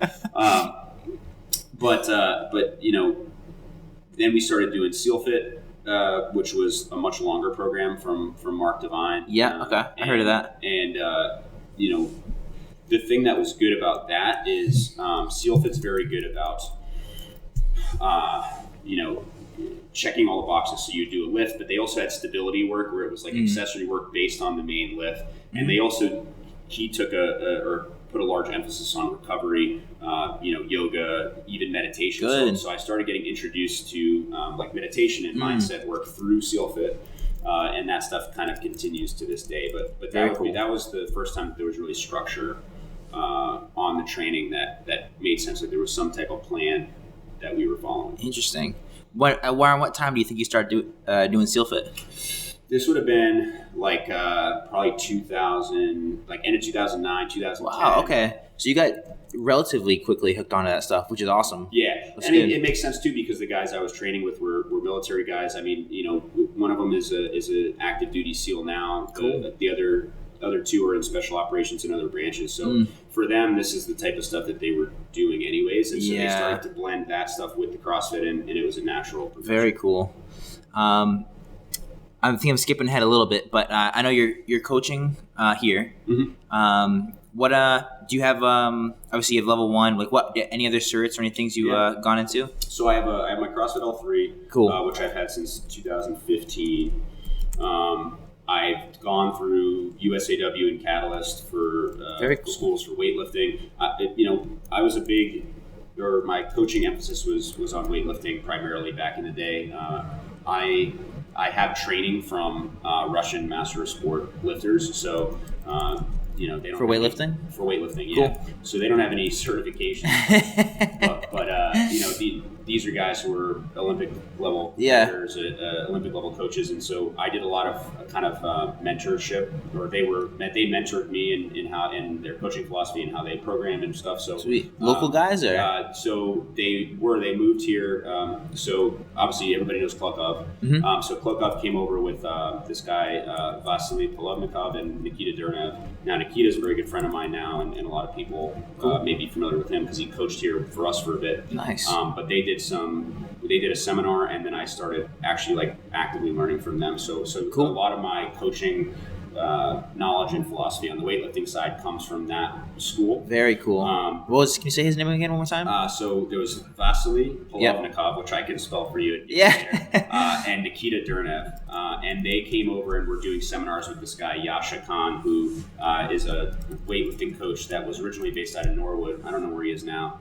But then we started doing SEAL Fit, which was a much longer program from Mark Devine. Yeah. Okay. I heard of that. And the thing that was good about that is SEAL Fit's very good about, checking all the boxes. So you do a lift, but they also had stability work where it was like accessory work based on the main lift. And they also, he took put a large emphasis on recovery, yoga, even meditation. So I started getting introduced to like meditation and mindset work through SEAL Fit. And that stuff kind of continues to this day. But that was the first time that there was really structure on the training that made sense. Like there was some type of plan that we were following. Interesting. Around what time do you think you started doing SEAL Fit? This would have been like probably 2000, like end of 2009, 2010. Wow. Okay. So you got relatively quickly hooked onto that stuff, which is awesome. Yeah. That's and good. it makes sense too because the guys I was training with were military guys. I mean, one of them is an active duty SEAL now. Cool. The other two are in special operations in other branches. So for them, this is the type of stuff that they were doing anyways. And so they started to blend that stuff with the CrossFit, and it was a natural progression. Very cool. I think I'm skipping ahead a little bit, but I know you're coaching here. What do you have? Obviously, you have level 1. Like, what? Any other certs or any things you gone into? So I have my CrossFit L3, cool, which I've had since 2015. I've gone through USAW and Catalyst for schools for weightlifting. I was my coaching emphasis was on weightlifting primarily back in the day. I have training from Russian master of sport lifters, so they don't for weightlifting. For weightlifting, yeah. Cool. So they don't have any certifications, but these are guys who are Olympic level players, Olympic level coaches, and so I did a lot of kind of mentorship, or they mentored me in their coaching philosophy and how they programmed and stuff. So sweet. Local guys, or so they moved here. So obviously everybody knows Klokov. So Klokov came over with this guy Vasily Polovnikov and Nikita Durnev. Now Nikita's a very good friend of mine now, and a lot of people may be familiar with him because he coached here for us for a bit. Nice. But they did a seminar, and then I started actually like actively learning from them. So cool. A lot of my coaching knowledge and philosophy on the weightlifting side comes from that school. Very cool. Can you say his name again one more time? So there was Vasily Polovnikov, which I can spell for you. And Nikita Durnev. And they came over and were doing seminars with this guy, Yasha Khan, who is a weightlifting coach that was originally based out of Norwood. I don't know where he is now.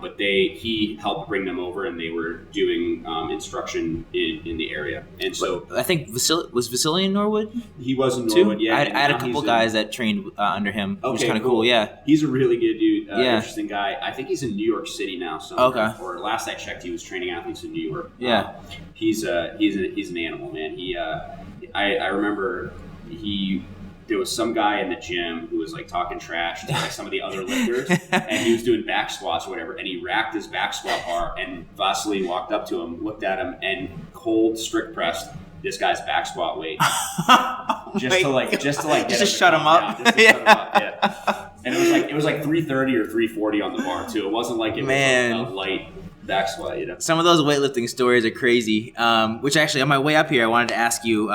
But he helped bring them over, and they were doing instruction in the area. And so I think Vasily in Norwood? He was in Norwood. Yeah, I had a couple guys that trained under him, which is kind of cool. Yeah, he's a really good dude. Interesting guy. I think he's in New York City now. Okay. Or last I checked, he was training athletes in New York. Yeah. He's an animal, man. I remember there was some guy in the gym who was like talking trash to like some of the other lifters, and he was doing back squats or whatever, and he racked his back squat bar, and Vasily walked up to him, looked at him, and cold strict pressed this guy's back squat weight just to shut him up. Yeah. And it was like 330 or 340 on the bar too. It wasn't like it was a light back squat, Some of those weightlifting stories are crazy. Which actually, on my way up here, I wanted to ask you,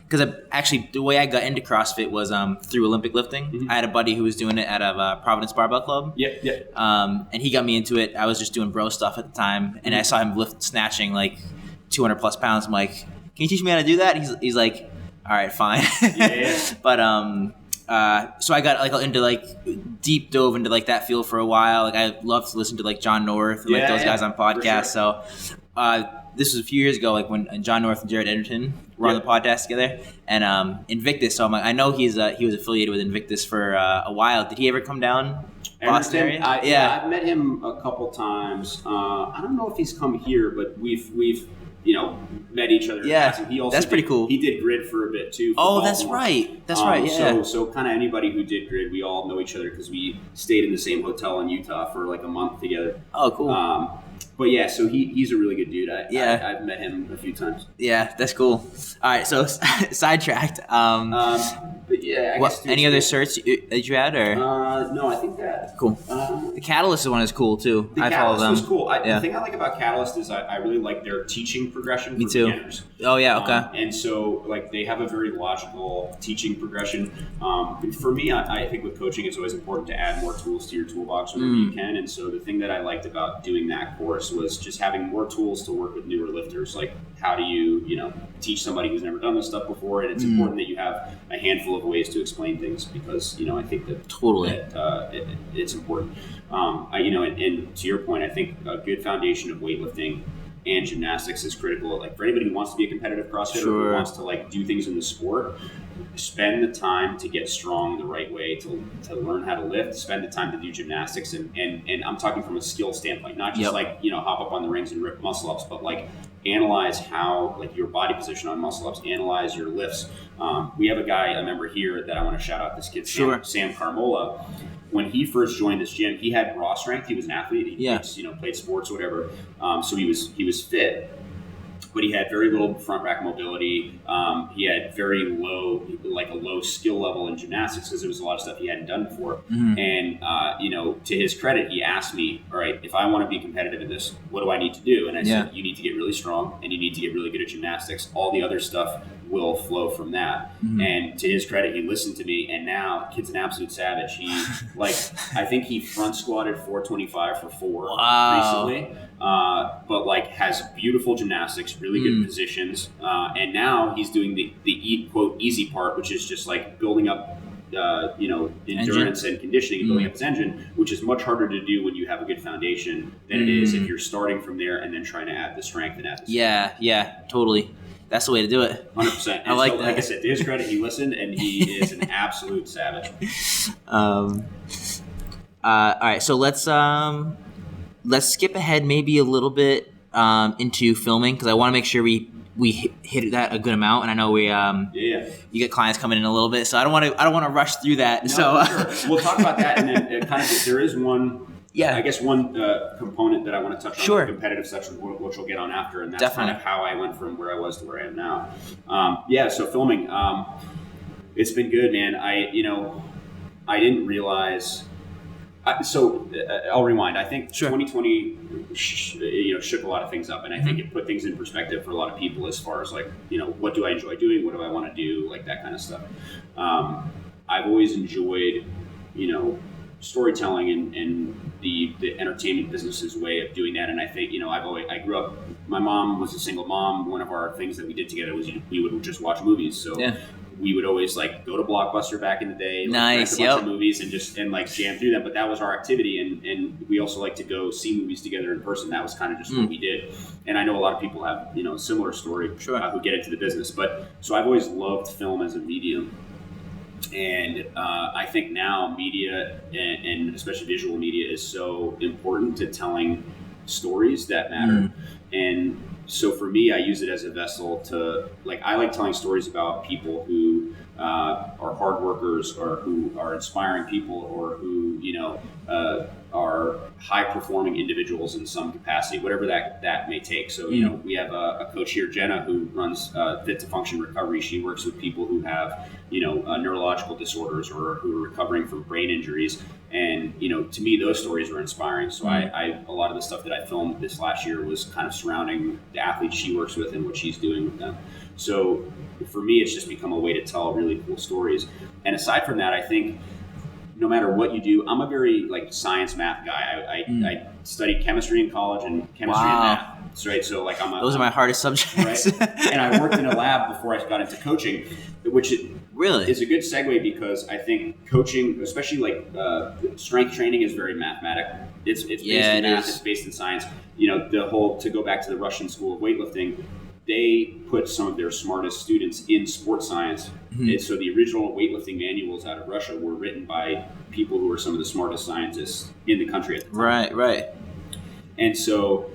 because actually the way I got into CrossFit was through Olympic lifting. Mm-hmm. I had a buddy who was doing it out of Providence Barbell Club. Yeah. And he got me into it. I was just doing bro stuff at the time, and I saw him snatching like 200 plus pounds. I'm like, can you teach me how to do that? He's like, all right, fine. Yeah. But so I got like into like deep dove into like that field for a while. Like I love to listen to like John North and like those guys on podcasts. Sure. So this was a few years ago, like when John North and Jared Edgerton were on the podcast together, and Invictus. So I'm like, I know he was affiliated with Invictus for a while. Did he ever come down Boston area? I've met him a couple times. I don't know if he's come here, but we've met each other. Yeah, he also that's pretty cool. He did grid for a bit too. Oh, that's right. That's right. Yeah. So kind of anybody who did grid, we all know each other because we stayed in the same hotel in Utah for like a month together. Oh, cool. But yeah, so he's a really good dude. I've met him a few times. Yeah, that's cool. All right, so sidetracked. But yeah, any other certs that you had, or no? I think that cool. The Catalyst one is cool too. The I follow them. Was cool. The thing I like about Catalyst is I really like their teaching progression for beginners. Oh yeah, okay. And so like they have a very logical teaching progression. For me, I think with coaching, it's always important to add more tools to your toolbox whenever you can. And so the thing that I liked about doing that course was just having more tools to work with newer lifters. Like how do you teach somebody who's never done this stuff before? And it's important that you have a handful of ways to explain things because I think that it's important. And to your point, I think a good foundation of weightlifting and gymnastics is critical. Like for anybody who wants to be a competitive CrossFitter or who wants to like do things in the sport, spend the time to get strong the right way, to learn how to lift, spend the time to do gymnastics. And I'm talking from a skill standpoint, not just hop up on the rings and rip muscle ups, but like analyze how like your body position on muscle ups, analyze your lifts. We have a member here that I want to shout out, this kid, Sam Carmola. When he first joined this gym, he had raw strength. He was an athlete. He played sports or whatever. So he was fit, but he had very little front rack mobility. He had very low skill level in gymnastics because there was a lot of stuff he hadn't done before. Mm-hmm. And to his credit, he asked me, all right, if I want to be competitive in this, what do I need to do? And I said, you need to get really strong and you need to get really good at gymnastics. All the other stuff will flow from that. Mm-hmm. And to his credit, he listened to me, and now kid's an absolute savage. He I think he front squatted 425 for 4 recently. But has beautiful gymnastics, really good positions, and now he's doing the quote easy part, which is just like building up endurance and conditioning and building up his engine, which is much harder to do when you have a good foundation than it is if you're starting from there and then trying to add the strength and add the strength. Yeah, totally. That's the way to do it. 100%. I like that. Like I said, to his credit, he listened, and he is an absolute savage. All right, so let's skip ahead maybe a little bit into filming because I want to make sure we hit that a good amount, and I know you get clients coming in a little bit, so I don't want to rush through that. No, so sure. We'll talk about that, and then there is one. Yeah, I guess one component that I want to touch on, the competitive section, which we'll get on after, and that's kind of how I went from where I was to where I am now. So filming, it's been good, man. I didn't realize. I'll rewind. I think 2020, shook a lot of things up, and I think it put things in perspective for a lot of people as far as what do I enjoy doing, what do I want to do, like that kind of stuff. I've always enjoyed, storytelling and the entertainment business's way of doing that, and I think I grew up. My mom was a single mom. One of our things that we did together was we would just watch movies. So. Yeah. We would always go to Blockbuster back in the day, rent a bunch of movies and jam through them. But that was our activity, and we also like to go see movies together in person. That was kind of just what we did. And I know a lot of people have a similar story who get into the business. But so I've always loved film as a medium, and I think now media and especially visual media is so important to telling stories that matter. And so for me, I use it as a vessel to I like telling stories about people who are hard workers or who are inspiring people or who are high performing individuals in some capacity, whatever that may take. So we have a coach here, Jenna, who runs Fit to Function Recovery. She works with people who have neurological disorders or who are recovering from brain injuries, And, to me, those stories were inspiring. So I a lot of the stuff that I filmed this last year was kind of surrounding the athletes she works with and what she's doing with them. So for me, it's just become a way to tell really cool stories. And aside from that, I think no matter what you do, I'm a very science math guy. I studied chemistry in college and chemistry and math. Right, so those are my hardest subjects. Right? And I worked in a lab before I got into coaching, which really is a good segue because I think coaching, especially strength training, is very mathematical. It's based in math. It's based in science. To go back to the Russian school of weightlifting, they put some of their smartest students in sports science. And so the original weightlifting manuals out of Russia were written by people who were some of the smartest scientists in the country at the time. Right. And so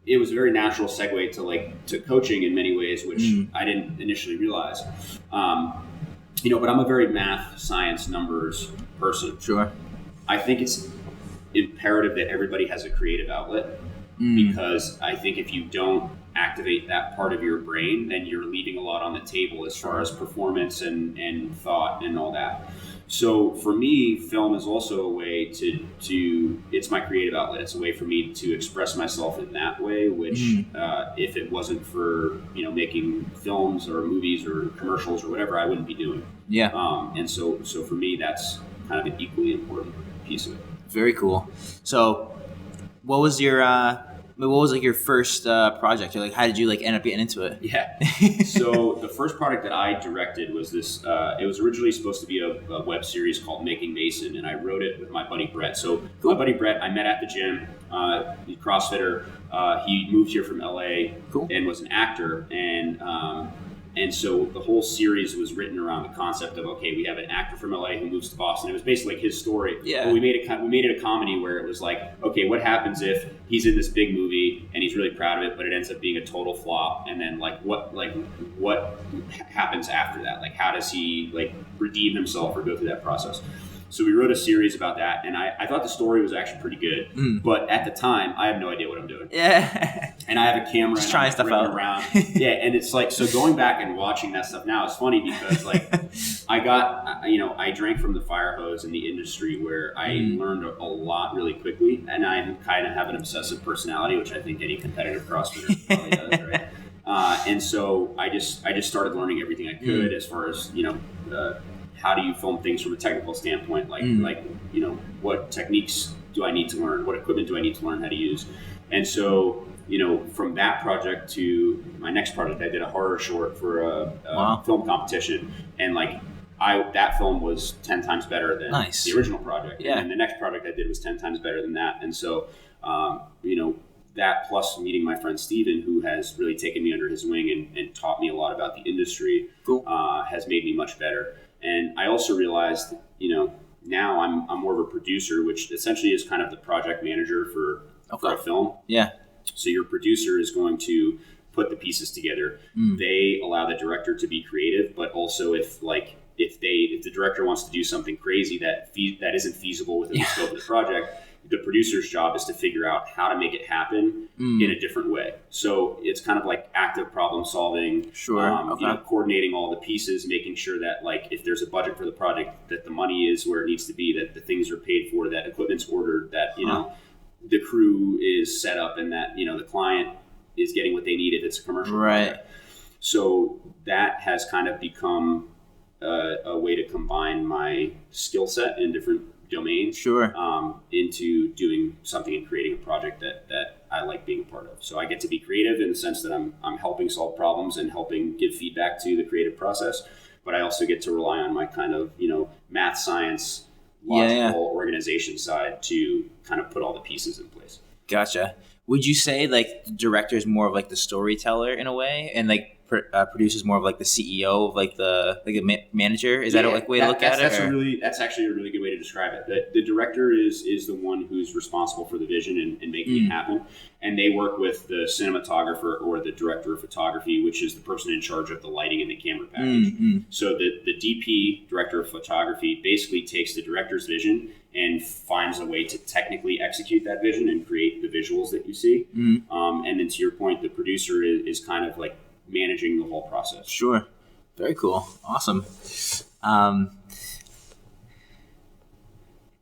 it was a very natural segue to coaching in many ways, which I didn't initially realize. But I'm a very math, science, numbers person. Sure. I think it's imperative that everybody has a creative outlet because I think if you don't activate that part of your brain, then you're leaving a lot on the table as far as performance and thought and all that. So for me, film is also a way to it's my creative outlet. It's a way for me to express myself in that way, which if it wasn't for, making films or movies or commercials or whatever, I wouldn't be doing. Yeah. And so for me, that's kind of an equally important piece of it. Very cool. So what was your your first project? Or how did you end up getting into it? Yeah. So the first product that I directed was this. It was originally supposed to be a web series called Making Mason, and I wrote it with my buddy Brett. So my buddy Brett, I met at the gym. He's a CrossFitter. He moved here from LA and was an actor, and so the whole series was written around the concept of, okay, we have an actor from LA who moves to Boston. It was basically his story. Yeah. But we made it a comedy where it was okay, what happens if he's in this big movie and he's really proud of it, but it ends up being a total flop? And then what happens after that? How does he redeem himself or go through that process? So we wrote a series about that, and I thought the story was actually pretty good. But at the time, I have no idea what I'm doing. Yeah. And I have a camera just and trying I'm stuff ripping out around. Yeah, and it's so going back and watching that stuff now is funny because I drank from the fire hose in the industry where I learned a lot really quickly, and I kind of have an obsessive personality, which I think any competitive CrossFitter probably does, right? And so I just started learning everything I could as far as how do you film things from a technical standpoint, what techniques do I need to learn, what equipment do I need to learn how to use. And so from that project to my next project, I did a horror short for a film competition, and that film was 10 times better than the original project. Yeah. And the next project I did was 10 times better than that. And so that plus meeting my friend Steven, who has really taken me under his wing and taught me a lot about the industry, has made me much better. And I also realized, now I'm more of a producer, which essentially is kind of the project manager for a film. Yeah. So your producer is going to put the pieces together. They allow the director to be creative, but also if the director wants to do something crazy that isn't feasible within the scope of the project, the producer's job is to figure out how to make it happen in a different way. So it's kind of like active problem solving, coordinating all the pieces, making sure that if there's a budget for the project, that the money is where it needs to be, that the things are paid for, that equipment's ordered, that, the crew is set up, and that, the client is getting what they need if it's a commercial project. So that has kind of become a way to combine my skill set in different domains into doing something and creating a project that I like being a part of. So I get to be creative in the sense that I'm helping solve problems and helping give feedback to the creative process, but I also get to rely on my kind of, math, science, logical organization side to kind of put all the pieces in place. Gotcha. Would you say the director is more of the storyteller in a way, and produces more of the CEO of the manager? Is that a way to look at it? That's actually a really good way to describe it. The director is the one who's responsible for the vision and making it happen, and they work with the cinematographer or the director of photography, which is the person in charge of the lighting and the camera package. So the DP, director of photography, basically takes the director's vision and finds a way to technically execute that vision and create the visuals that you see. And then to your point, the producer is kind of managing the whole process. Sure. Very cool. Awesome.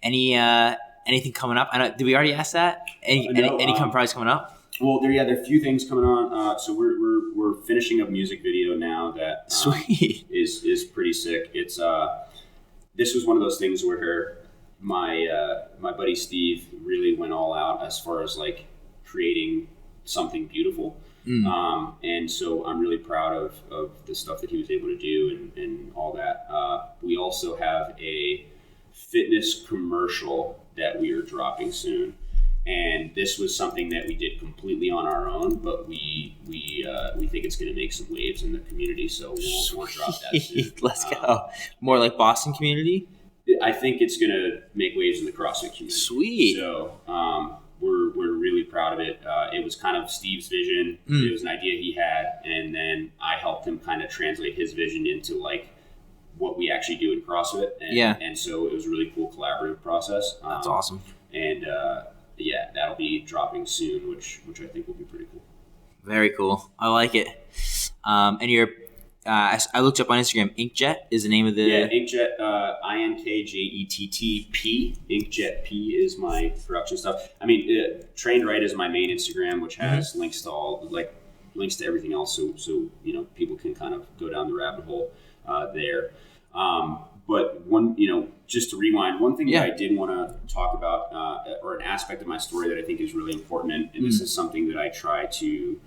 Anything coming up? I know, did we already ask that? Any projects coming up? Well, there are a few things coming on. So we're finishing a music video now that Sweet. is pretty sick. It's this was one of those things where my buddy Steve really went all out as far as like creating something beautiful. And so I'm really proud of the stuff that he was able to do and all that. We also have a fitness commercial that we are dropping soon. And this was something that we did completely on our own, but we think it's going to make some waves in the community, so we'll drop that soon. Let's go. More like Boston community? I think it's going to make waves in the CrossFit community. Sweet. So we're really proud of it. It was kind of Steve's vision. It was an idea he had, and then I helped him kind of translate his vision into like what we actually do in CrossFit. And so it was a really cool collaborative process. That's awesome. And yeah, that'll be dropping soon, which I think will be pretty cool. Very cool. I like it. And you're, I looked up on Instagram. InkJett is the name of the. Yeah, InkJett. InkJett. InkJett P is my production stuff. I mean, Trained Wright is my main Instagram, which has links to everything else. So people can kind of go down the rabbit hole there. But just to rewind, one thing that I did want to talk about, or an aspect of my story that I think is really important, and this is something that I try to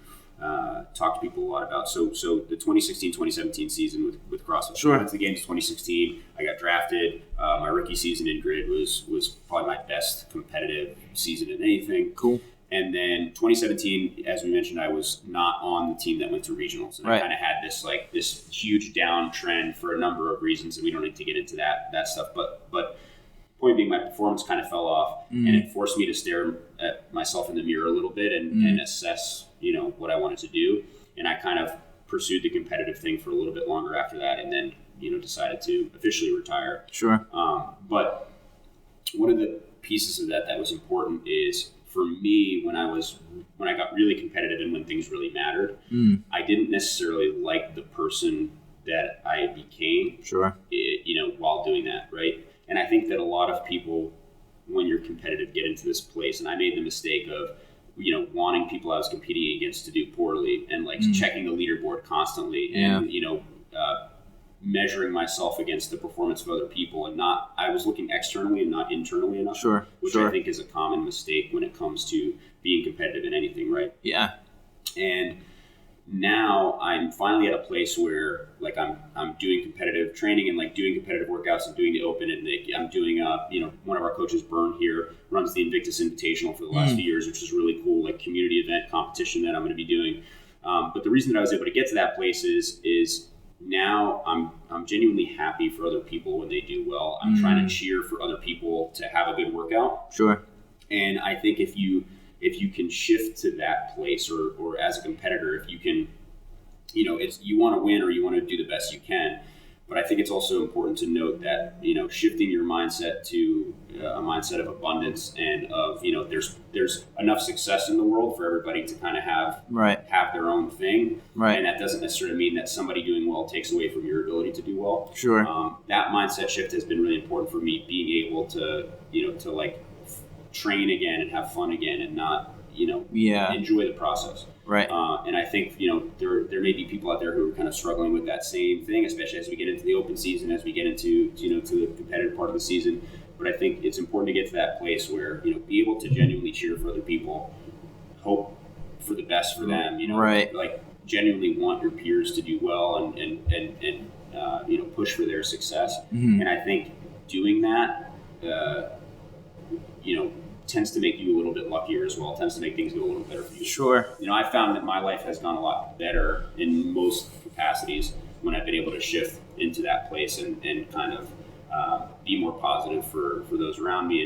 talk to people a lot about. So the 2016-2017 season with CrossFit. Sure. I went to the games in 2016. I got drafted. My rookie season in grid was probably my best competitive season in anything. Cool. And then 2017, as we mentioned, I was not on the team that went to regionals. And I kind of had this huge downtrend for a number of reasons, and we don't need to get into that stuff. But point being, my performance kind of fell off, and it forced me to stare at myself in the mirror a little bit and assess, what I wanted to do. And I kind of pursued the competitive thing for a little bit longer after that, and then, decided to officially retire. Sure. But one of the pieces of that was important is, for me, when I got really competitive and when things really mattered, I didn't necessarily like the person that I became. Sure. While doing that, right? And I think that a lot of people, when you're competitive, get into this place. And I made the mistake of, wanting people I was competing against to do poorly and checking the leaderboard constantly and measuring myself against the performance of other people, and I was looking externally and not internally enough. Sure. Which I think is a common mistake when it comes to being competitive in anything, right? Yeah. And now I'm finally at a place where I'm doing competitive training and doing competitive workouts and doing the open, and I'm doing one of our coaches, Bern here, runs the Invictus Invitational for the last few years, which is really cool, community event competition that I'm going to be doing. But the reason that I was able to get to that place is now I'm genuinely happy for other people when they do well. I'm trying to cheer for other people to have a good workout. Sure. And I think if you can shift to that place, or as a competitor, if you can, you want to win or you want to do the best you can. But I think it's also important to note that, shifting your mindset to a mindset of abundance and of, there's enough success in the world for everybody to kind of have their own thing. Right. And that doesn't necessarily mean that somebody doing well takes away from your ability to do well. Sure. That mindset shift has been really important for me, being able to, train again and have fun again and not, enjoy the process. Right. And I think, there may be people out there who are kind of struggling with that same thing, especially as we get into the open season, as we get into, to the competitive part of the season. But I think it's important to get to that place where, be able to genuinely cheer for other people, hope for the best for them, genuinely want your peers to do well and push for their success. And I think doing that, tends to make you a little bit luckier as well, tends to make things go a little better for you. Sure. I found that my life has gone a lot better in most capacities when I've been able to shift into that place and kind of be more positive for those around me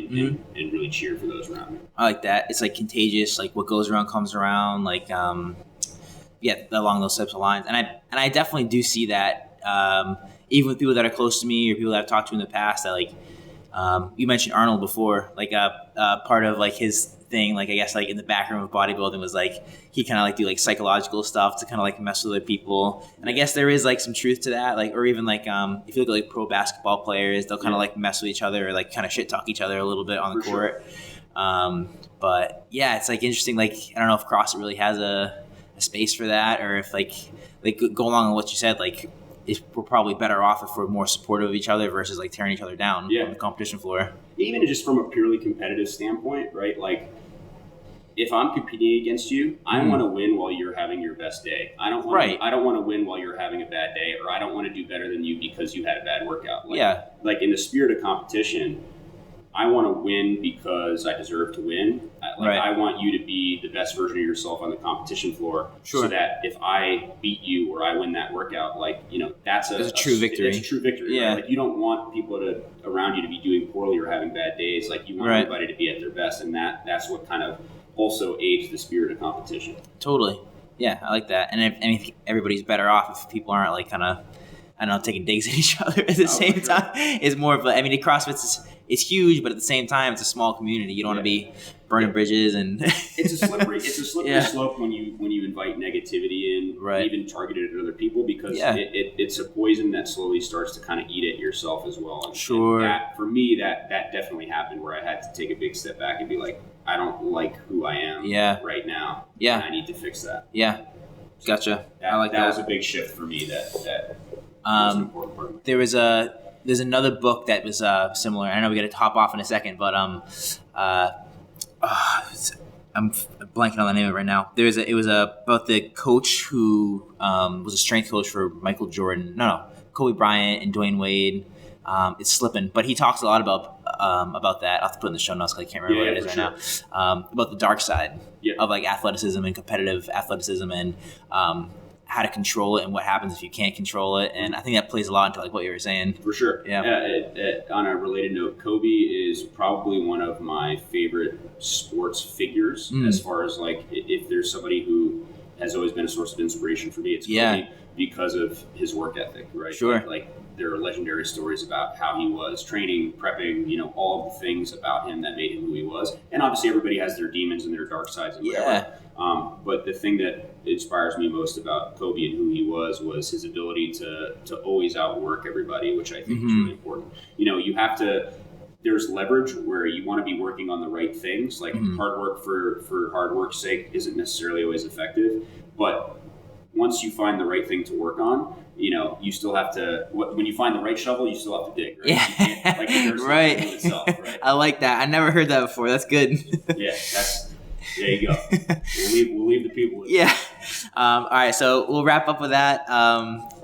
and really cheer for those around me. I like that. It's contagious, what goes around comes around, along those types of lines. And I definitely do see that, even with people that are close to me or people that I've talked to in the past, that you mentioned Arnold before, part of his thing. Like I guess like in the back room of bodybuilding was like he kind of like do like psychological stuff to kind of like mess with other people. And I guess there is like some truth to that. Like or even like if you look at like pro basketball players, they'll kind of like mess with each other or like kind of shit talk each other a little bit on the court. Sure. But yeah, it's like interesting. Like I don't know if CrossFit really has a space for that, or if like go along with what you said, like. We're probably better off if we're more supportive of each other versus like tearing each other down on the competition floor. Even just from a purely competitive standpoint, right? Like if I'm competing against you, I want to win while you're having your best day. I don't want to win while you're having a bad day, or I don't want to do better than you because you had a bad workout. Like in the spirit of competition, I want to win because I deserve to win. I want you to be the best version of yourself on the competition floor, so that if I beat you or I win that workout, like that's a true victory. It's a true victory. Yeah. Right? Like you don't want people around you to be doing poorly or having bad days. Like you want everybody to be at their best, and that's what kind of also aids the spirit of competition. Totally. Yeah, I like that. And I think everybody's better off if people aren't like kind of, I don't know, taking digs at each other at the same time. It's more of the CrossFit's it's huge, but at the same time, it's a small community. You don't want to be burning bridges, and it's a slippery slope when you invite negativity in, even targeted at other people, because it's a poison that slowly starts to kind of eat at yourself as well. And that, for me, that definitely happened where I had to take a big step back and be like, I don't like who I am right now. Yeah, and I need to fix that. Yeah, gotcha. I like that. That was a big shift for me. That was an important part of it. There's another book that was similar. I know we got to hop off in a second, but I'm blanking on the name of it right now. It was about the coach who was a strength coach for Michael Jordan. No, Kobe Bryant and Dwayne Wade. It's slipping, but he talks a lot about that. I'll have to put it in the show notes because I can't remember what it is right now. About the dark side of like athleticism and competitive athleticism, and how to control it and what happens if you can't control it. And I think that plays a lot into like what you were saying. For sure. Yeah. On a related note, Kobe is probably one of my favorite sports figures as far as like if there's somebody who has always been a source of inspiration for me, it's Kobe because of his work ethic, right? Sure. Like there are legendary stories about how he was training, prepping, all of the things about him that made him who he was. And obviously everybody has their demons and their dark sides and whatever. But the thing that inspires me most about Kobe and who he was his ability to always outwork everybody, which I think is really important. You have to, there's leverage where you want to be working on the right things. Like hard work for hard work's sake isn't necessarily always effective. But once you find the right thing to work on, you still have to, when you find the right shovel, you still have to dig, right? Yeah. You can't, like, right. Itself, right. I like that. I never heard that before. That's good. Yeah, there you go. We'll leave the people with it. All right, so we'll wrap up with that.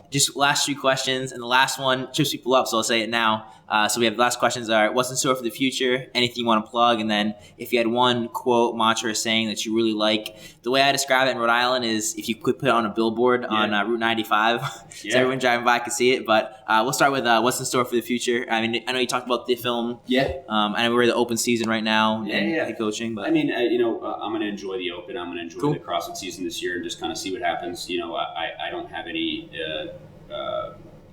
Just last 3 questions, and the last one trips people up, so I'll say it now. So we have the last questions are, what's in store for the future? Anything you want to plug? And then if you had one quote, mantra, or saying that you really like, the way I describe it in Rhode Island is if you could put it on a billboard on Route 95, so everyone driving by could see it. But we'll start with what's in store for the future. I mean, I know you talked about the film. I know we're in the open season right now and coaching. But I mean, I'm going to enjoy the open. I'm going to enjoy the CrossFit season this year and just kind of see what happens. I don't have any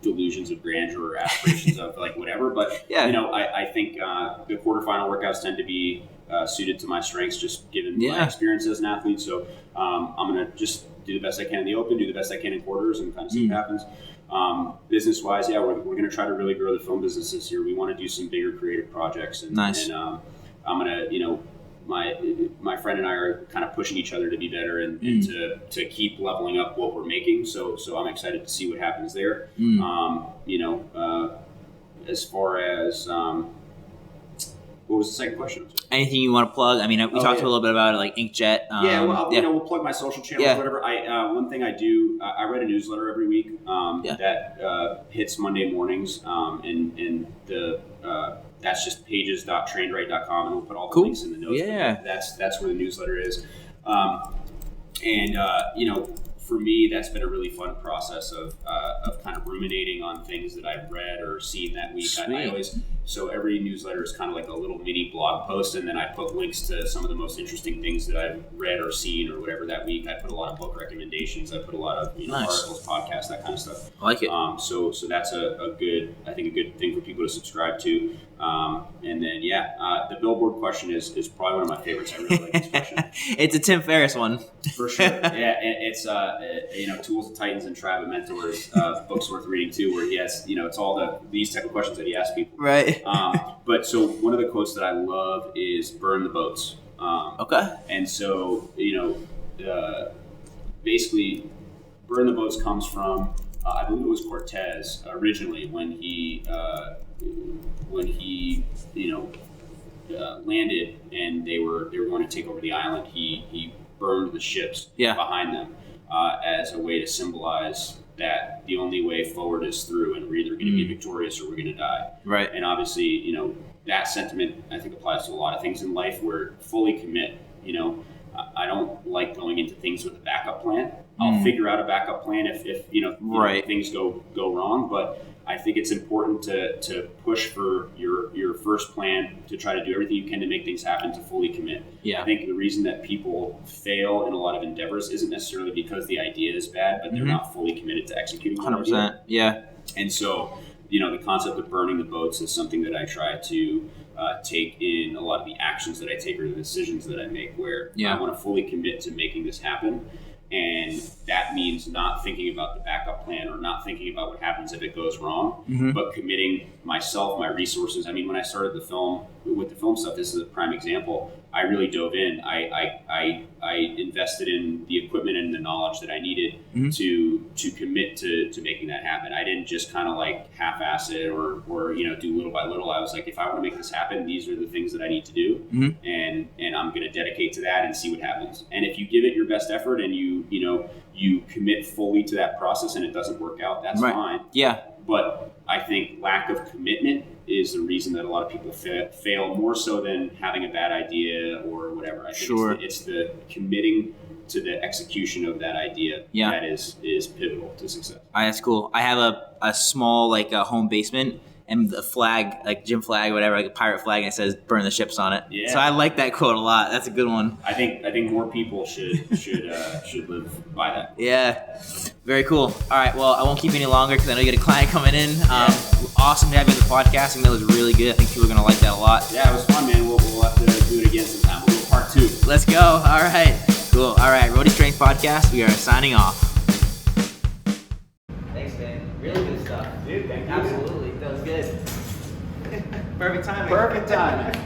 delusions of grandeur or aspirations of like whatever, but I think the quarterfinal workouts tend to be suited to my strengths, just given my experience as an athlete. So I'm gonna just do the best I can in the open, do the best I can in quarters, and kind of see what happens. Business wise, we're gonna try to really grow the film business this year. We want to do some bigger creative projects, and I'm gonna my friend and I are kind of pushing each other to be better and to keep leveling up what we're making. So I'm excited to see what happens there. As far as what was the second question? Anything you want to plug? I mean, we talked a little bit about it, like InkJett. We'll plug my social channels, whatever. One thing I do, I write a newsletter every week that hits Monday mornings, and the that's just pages.trainedright.com, and we'll put all the links in the notes. That's where the newsletter is. For me, that's been a really fun process of kind of ruminating on things that I've read or seen that week. So every newsletter is kind of like a little mini blog post, and then I put links to some of the most interesting things that I've read or seen or whatever that week. I put a lot of book recommendations. I put a lot of articles, podcasts, that kind of stuff. I like it. So that's a good thing for people to subscribe to. And then, the billboard question is probably one of my favorites. I really like this question. It's a Tim Ferriss one. For sure. Yeah, it's, Tools of Titans and Tribe of Mentors, book's worth reading too, where he has, it's all these type of questions that he asks people. Right. But so one of the quotes that I love is burn the boats. Okay. And so, basically, burn the boats comes from, I believe it was Cortez originally when he landed and they were going to take over the island. He burned the ships behind them as a way to symbolize that the only way forward is through, and we're either going to be victorious or we're going to die. Right. And obviously, that sentiment I think applies to a lot of things in life. Where fully commit. I don't like going into things with a backup plan. I'll figure out a backup plan if things go wrong, but I think it's important to push for your first plan, to try to do everything you can to make things happen, to fully commit. Yeah. I think the reason that people fail in a lot of endeavors isn't necessarily because the idea is bad, but they're not fully committed to executing. 100%. Yeah. And so, the concept of burning the boats is something that I try to take in a lot of the actions that I take or the decisions that I make, where I want to fully commit to making this happen. And that means not thinking about the backup plan or not thinking about what happens if it goes wrong, but committing myself, my resources. I mean, when I started the film stuff, this is a prime example. I really dove in. I invested in the equipment and the knowledge that I needed to commit to making that happen. I didn't just kind of like half-ass it or do little by little. I was like, if I want to make this happen, these are the things that I need to do, and I'm going to dedicate to that and see what happens. And if you give it your best effort and you commit fully to that process and it doesn't work out, that's fine. Yeah. But I think lack of commitment is the reason that a lot of people fail more so than having a bad idea or whatever. I think it's the committing to the execution of that idea that is pivotal to success. That's cool. I have a small home basement, and the flag, like gym flag, whatever, like a pirate flag, and it says "burn the ships" on it. Yeah. So I like that quote a lot. That's a good one. I think more people should live by that. Yeah. Very cool. All right. Well, I won't keep you any longer because I know you got a client coming in. Awesome to have you on the podcast. I think that was really good. I think people are going to like that a lot. Yeah, it was fun, man. We'll have to do it again sometime. We'll do part 2. Let's go. All right. Cool. All right. Rhody Strength Podcast. We are signing off. Thanks, man. Really good stuff. Dude, thank you. Absolutely. That was good. Perfect timing. Perfect timing.